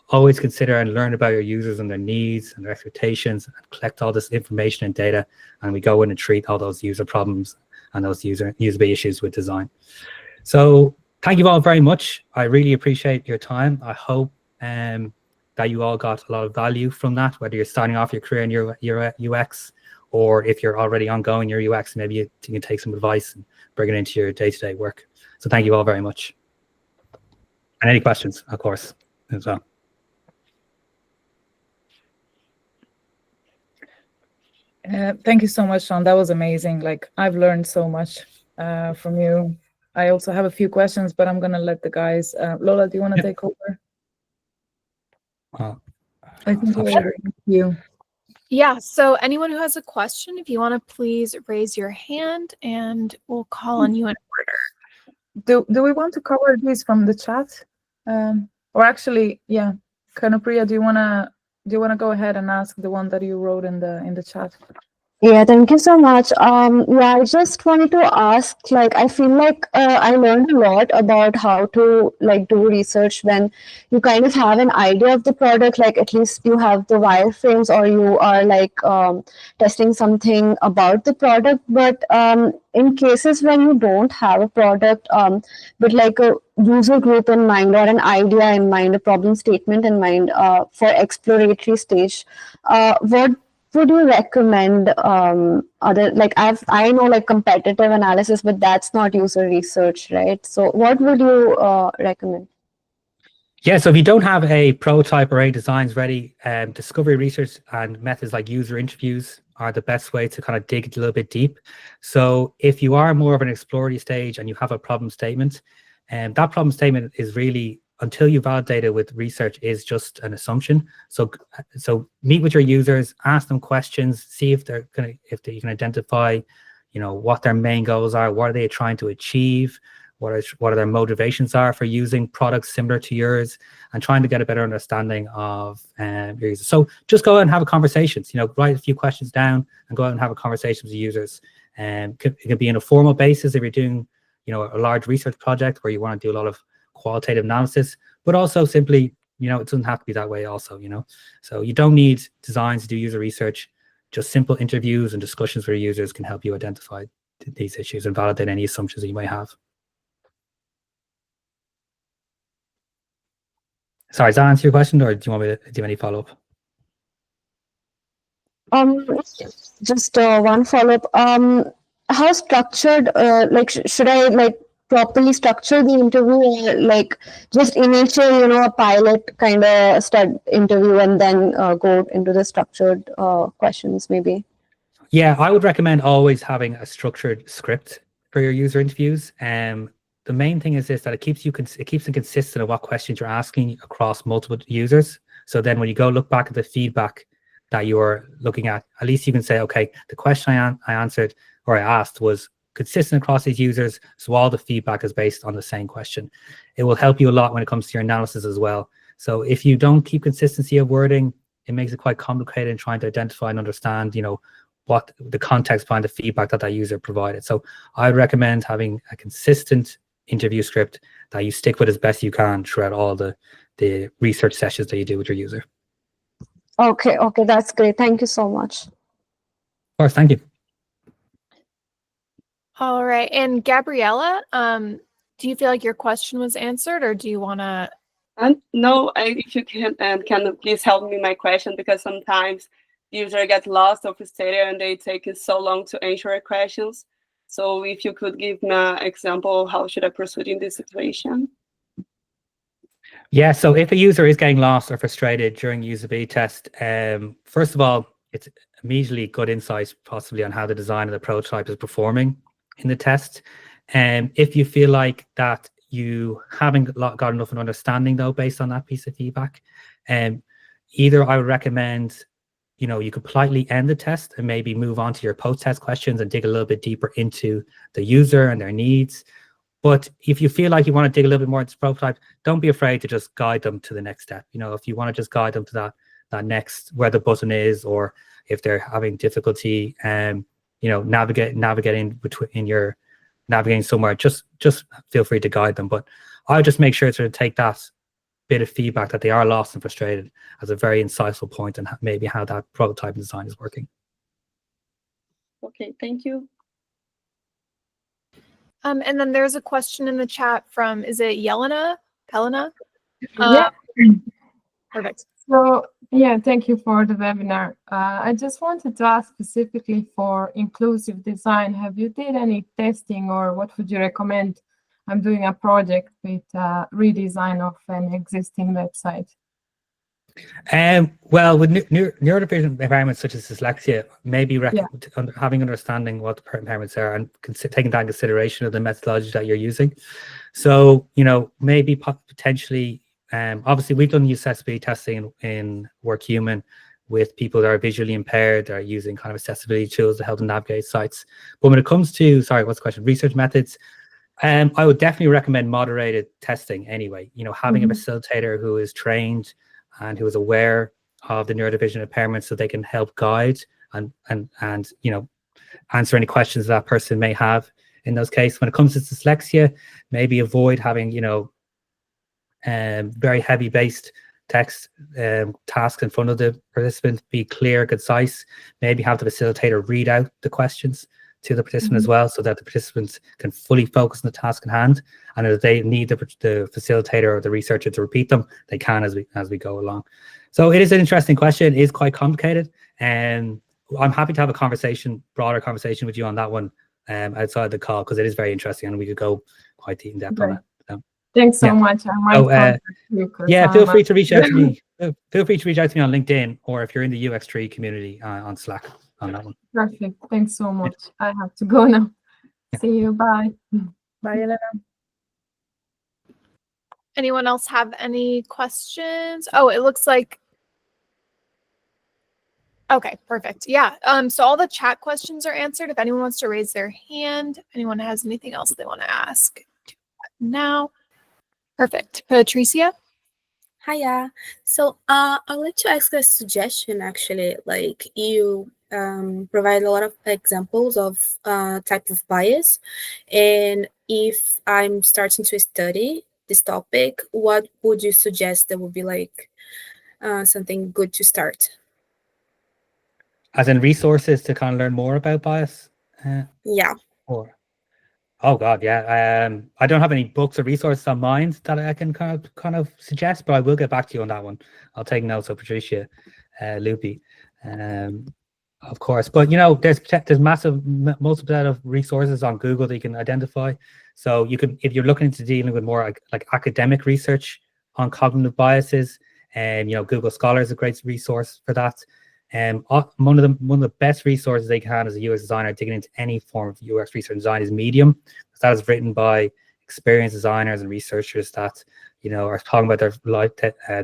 Always consider and learn about your users and their needs and their expectations, and collect all this information and data, and we go in and treat all those user problems and those usability issues with design. So thank you all very much. I really appreciate your time. I hope that you all got a lot of value from that, whether you're starting off your career in your UX, or if you're already ongoing your UX, maybe you can take some advice and bring it into your day-to-day work. So thank you all very much. And any questions, of course, as well. Thank you so much, Sean. That was amazing. Like, I've learned so much from you. I also have a few questions, but I'm gonna let the guys. Lola, do you want to take over? I think Sure. you. Yeah, so anyone who has a question, if you want to please raise your hand and we'll call on you in order. Do we want to cover these from the chat? Or actually, yeah, Kanopriya, do you wanna go ahead and ask the one that you wrote in the chat? Yeah, thank you so much. Yeah, I just wanted to ask, like, I feel like I learned a lot about how to like do research when you kind of have an idea of the product, like at least you have the wireframes or you are like testing something about the product. But in cases when you don't have a product, but like a user group in mind or an idea in mind, a problem statement in mind for exploratory stage, what would you recommend other, like I know like competitive analysis, but that's not user research, right? So what would you recommend? Yeah, so if you don't have a prototype or any designs ready, discovery research and methods like user interviews are the best way to kind of dig a little bit deep. So if you are more of an exploratory stage and you have a problem statement, that problem statement is really, until you validate it with research, is just an assumption. So meet with your users, ask them questions, see if you can identify, you know, what their main goals are, what are they trying to achieve, what are their motivations are for using products similar to yours, and trying to get a better understanding of your users. So just go out and have a conversation. You know, write a few questions down and go out and have a conversation with the users. It can be on a formal basis if you're doing, you know, a large research project where you want to do a lot of qualitative analysis, but also simply, you know, it doesn't have to be that way also, you know. So you don't need designs to do user research. Just simple interviews and discussions with your users can help you identify these issues and validate any assumptions that you might have. Sorry, does that answer your question, or do you want me to do any follow-up? Just one follow-up. How structured, like, should I like properly structure the interview, or like just initial, you know, a pilot kind of interview and then go into the structured questions maybe? Yeah, I would recommend always having a structured script for your user interviews. The main thing is this, that it keeps them consistent of what questions you're asking across multiple users. So then when you go look back at the feedback that you're looking at least you can say, okay, the question I answered or I asked was consistent across these users, so all the feedback is based on the same question. It will help you a lot when it comes to your analysis as well. So if you don't keep consistency of wording, it makes it quite complicated in trying to identify and understand, you know, what the context behind the feedback that user provided. So I would recommend having a consistent interview script that you stick with as best you can throughout all the research sessions that you do with your user. Okay, that's great. Thank you so much. Of course, thank you. All right, and Gabriella, do you feel like your question was answered, or do you want to? No, if you can please help me my question, because sometimes user get lost or frustrated and they take so long to answer questions. So if you could give me an example, how should I proceed in this situation? Yeah, so if a user is getting lost or frustrated during usability test, first of all, it's immediately good insight possibly on how the design of the prototype is performing in the test. And if you feel like that you haven't got enough of an understanding though, based on that piece of feedback, either I would recommend, you know, you could politely end the test and maybe move on to your post-test questions and dig a little bit deeper into the user and their needs. But if you feel like you want to dig a little bit more into the prototype, don't be afraid to just guide them to the next step. You know, if you want to just guide them to that next, where the button is, or if they're having difficulty, you know, navigating somewhere, just feel free to guide them. But I would just make sure to take that bit of feedback that they are lost and frustrated as a very insightful point, and maybe how that prototype design is working. Okay, thank you. And then there's a question in the chat from, is it Pelina? Yeah. Perfect. So, yeah, thank you for the webinar. I just wanted to ask specifically for inclusive design. Have you did any testing, or what would you recommend? I'm doing a project with redesign of an existing website. Well, with neurodivergent impairments such as dyslexia, maybe having understanding what the impairments are and taking that in consideration of the methodology that you're using. So, you know, maybe potentially, obviously we've done accessibility testing in Workhuman with people that are visually impaired, that are using kind of accessibility tools to help them navigate sites. But when it comes to, sorry, what's the question? Research methods, I would definitely recommend moderated testing anyway. You know, having a facilitator who is trained and who is aware of the neurodivergent impairment, so they can help guide and you know, answer any questions that person may have in those cases. When it comes to dyslexia, maybe avoid having, you know, very heavy based text tasks in front of the participant. Be clear, concise. Maybe have the facilitator read out the questions to the participant as well, so that the participants can fully focus on the task in hand, and if they need the facilitator or the researcher to repeat them, they can as we go along. So it is an interesting question. It is quite complicated, and I'm happy to have a broader conversation with you on that one outside the call, because it is very interesting and we could go quite deep in depth on it. So, thanks so much. I might contact you. Yeah, feel free to reach out to me. Feel free to reach out to me on LinkedIn, or if you're in the UX Tree community on Slack on that one. Perfect. Thanks so much. I have to go now. See you. Bye. Bye, Elena. Anyone else have any questions? Oh, it looks like. Okay, perfect. Yeah. So all the chat questions are answered. If anyone wants to raise their hand, if anyone has anything else they want to ask now. Perfect. Patricia? Hiya. So I'd like to ask a suggestion, actually. Like, you provide a lot of examples of type of bias. And if I'm starting to study this topic, what would you suggest that would be like something good to start? As in resources to kind of learn more about bias? Yeah. Or, oh God, yeah. I don't have any books or resources on mind that I can kind of suggest, but I will get back to you on that one. I'll take notes of Patricia Loopy, of course. But you know, there's massive multiple set of resources on Google that you can identify. So you can, if you're looking into dealing with more like academic research on cognitive biases, and you know, Google Scholar is a great resource for that. One of the best resources they can have as a UX designer digging into any form of UX research and design is Medium. That is written by experienced designers and researchers that, you know, are talking about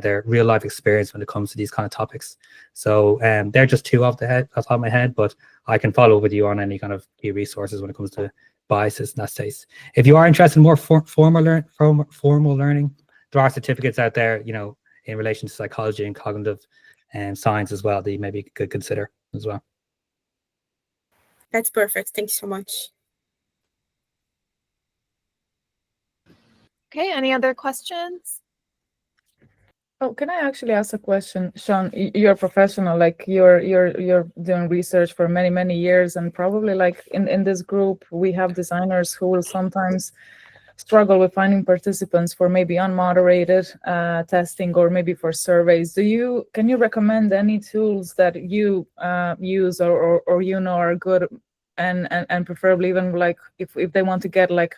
their real life experience when it comes to these kind of topics. So they're just two off the top of my head, but I can follow up with you on any kind of key resources when it comes to biases in that space. If you are interested in more formal learning, there are certificates out there, you know, in relation to psychology and cognitive science as well that you maybe could consider as well. That's perfect. Thank you so much. Okay, any other questions? Oh, can I actually ask a question, Sean? You're a professional, like you're doing research for many years, and probably like in this group we have designers who will sometimes struggle with finding participants for maybe unmoderated testing, or maybe for surveys. Can you recommend any tools that you use or you know are good, and preferably even like if they want to get like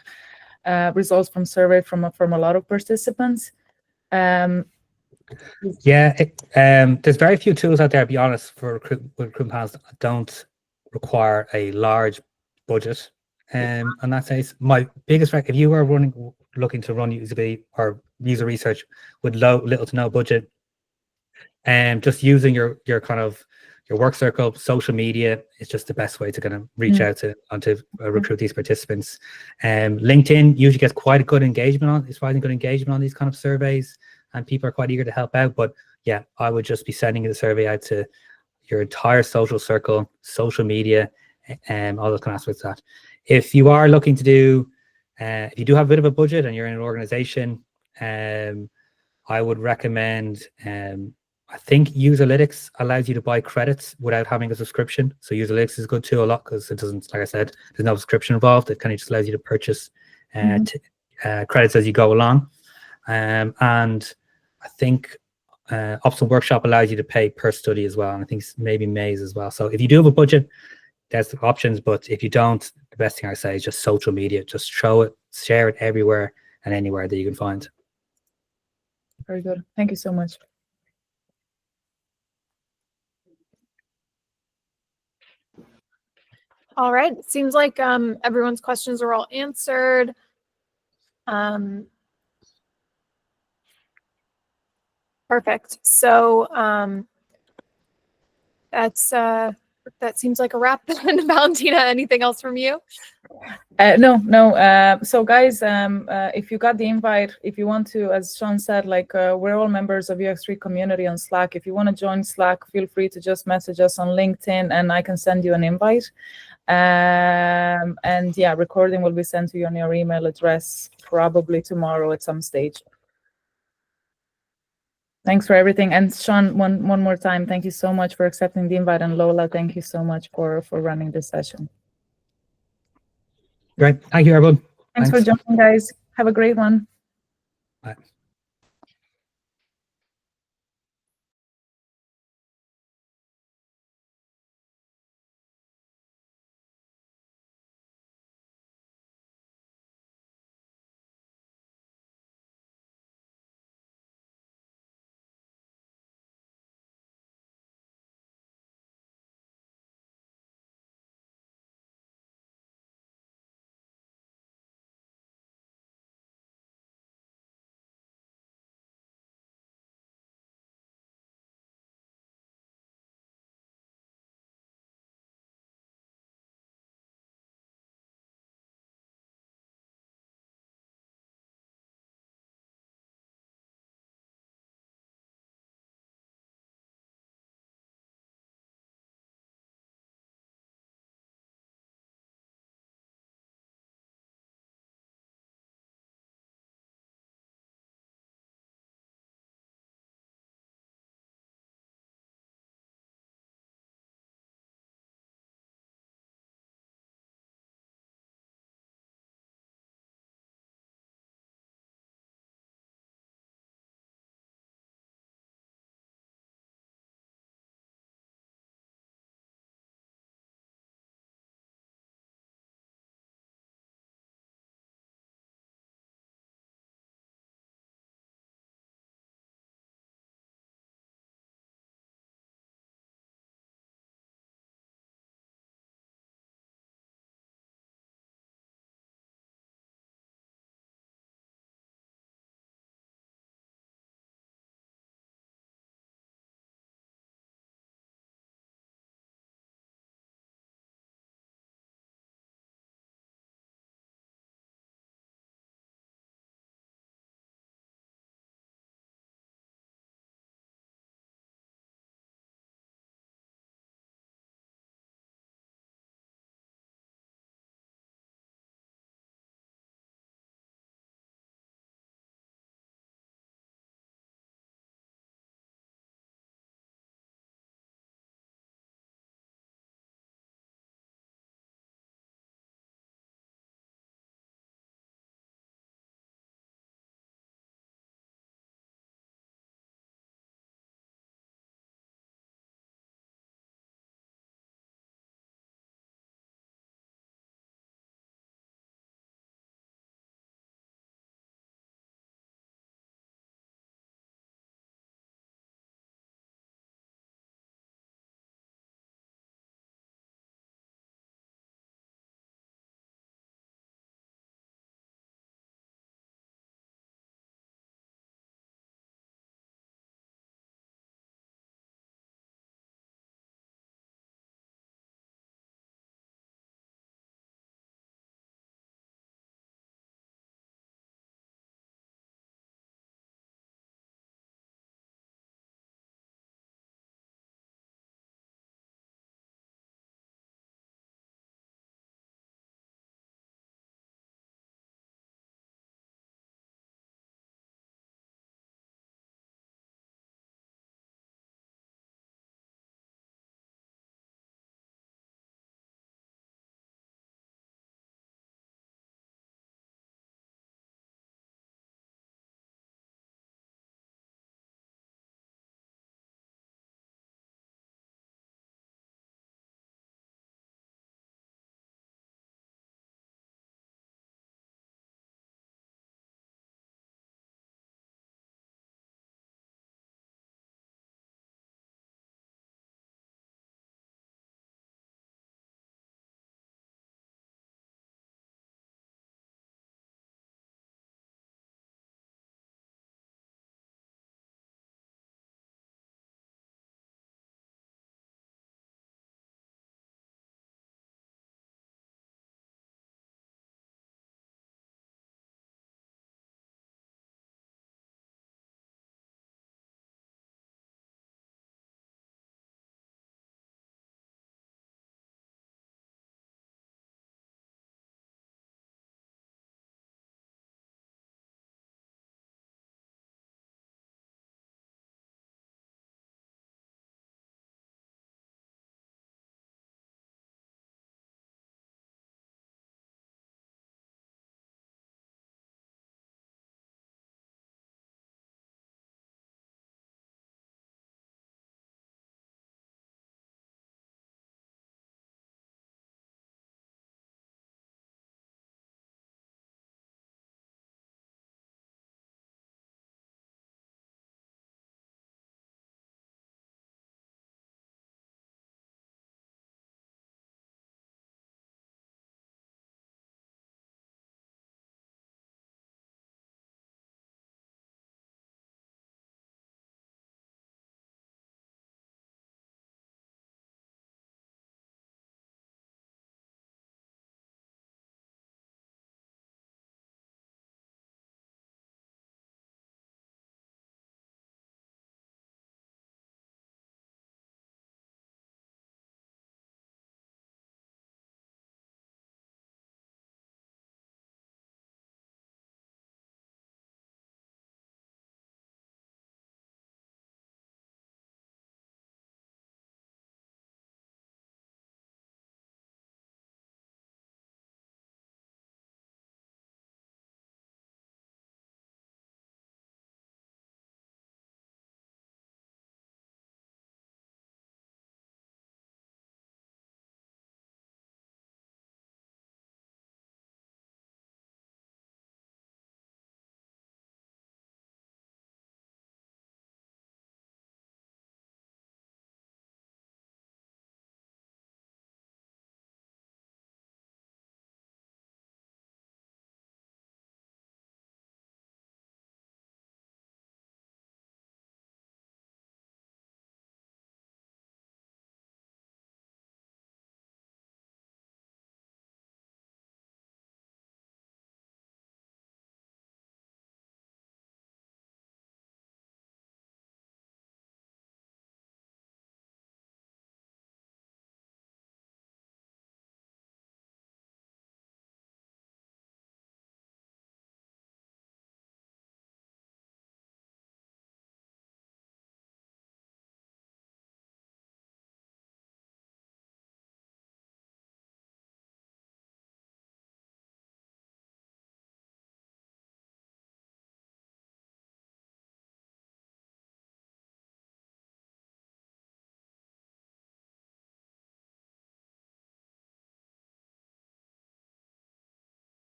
results from survey from a lot of participants? Yeah, there's very few tools out there, to be honest, for recruitment panels that don't require a large budget. And that says my biggest if you are looking to run usability or user research with little to no budget, and just using your kind of your work circle, social media is just the best way to kind of reach out to recruit these participants. LinkedIn usually gets quite a good engagement on these kind of surveys, and people are quite eager to help out. But yeah, I would just be sending the survey out to your entire social circle, social media, and all those kind of aspects of that. If you are looking to do, if you do have a bit of a budget and you're in an organization, I would recommend, I think Userlytics allows you to buy credits without having a subscription. So Userlytics is good too, a lot, because it doesn't, like I said, there's no subscription involved. It kind of just allows you to purchase credits as you go along. And I think Optional Workshop allows you to pay per study as well, and I think maybe Maze as well. So if you do have a budget, there's the options, but if you don't, the best thing I say is just social media. Just show it, share it everywhere and anywhere that you can find. Very good. Thank you so much. All right. It seems like everyone's questions are all answered. Perfect. So that seems like a wrap. Valentina, anything else from you? No. So guys, if you got the invite, if you want to, as Sean said, like we're all members of UX3 community on Slack. If you want to join Slack, feel free to just message us on LinkedIn and I can send you an invite. And yeah, recording will be sent to you on your email address probably tomorrow at some stage. Thanks for everything. And Sean, one more time, thank you so much for accepting the invite. And Lola, thank you so much for running this session. Great. Thank you, everyone. Thanks for joining, guys. Have a great one. Bye.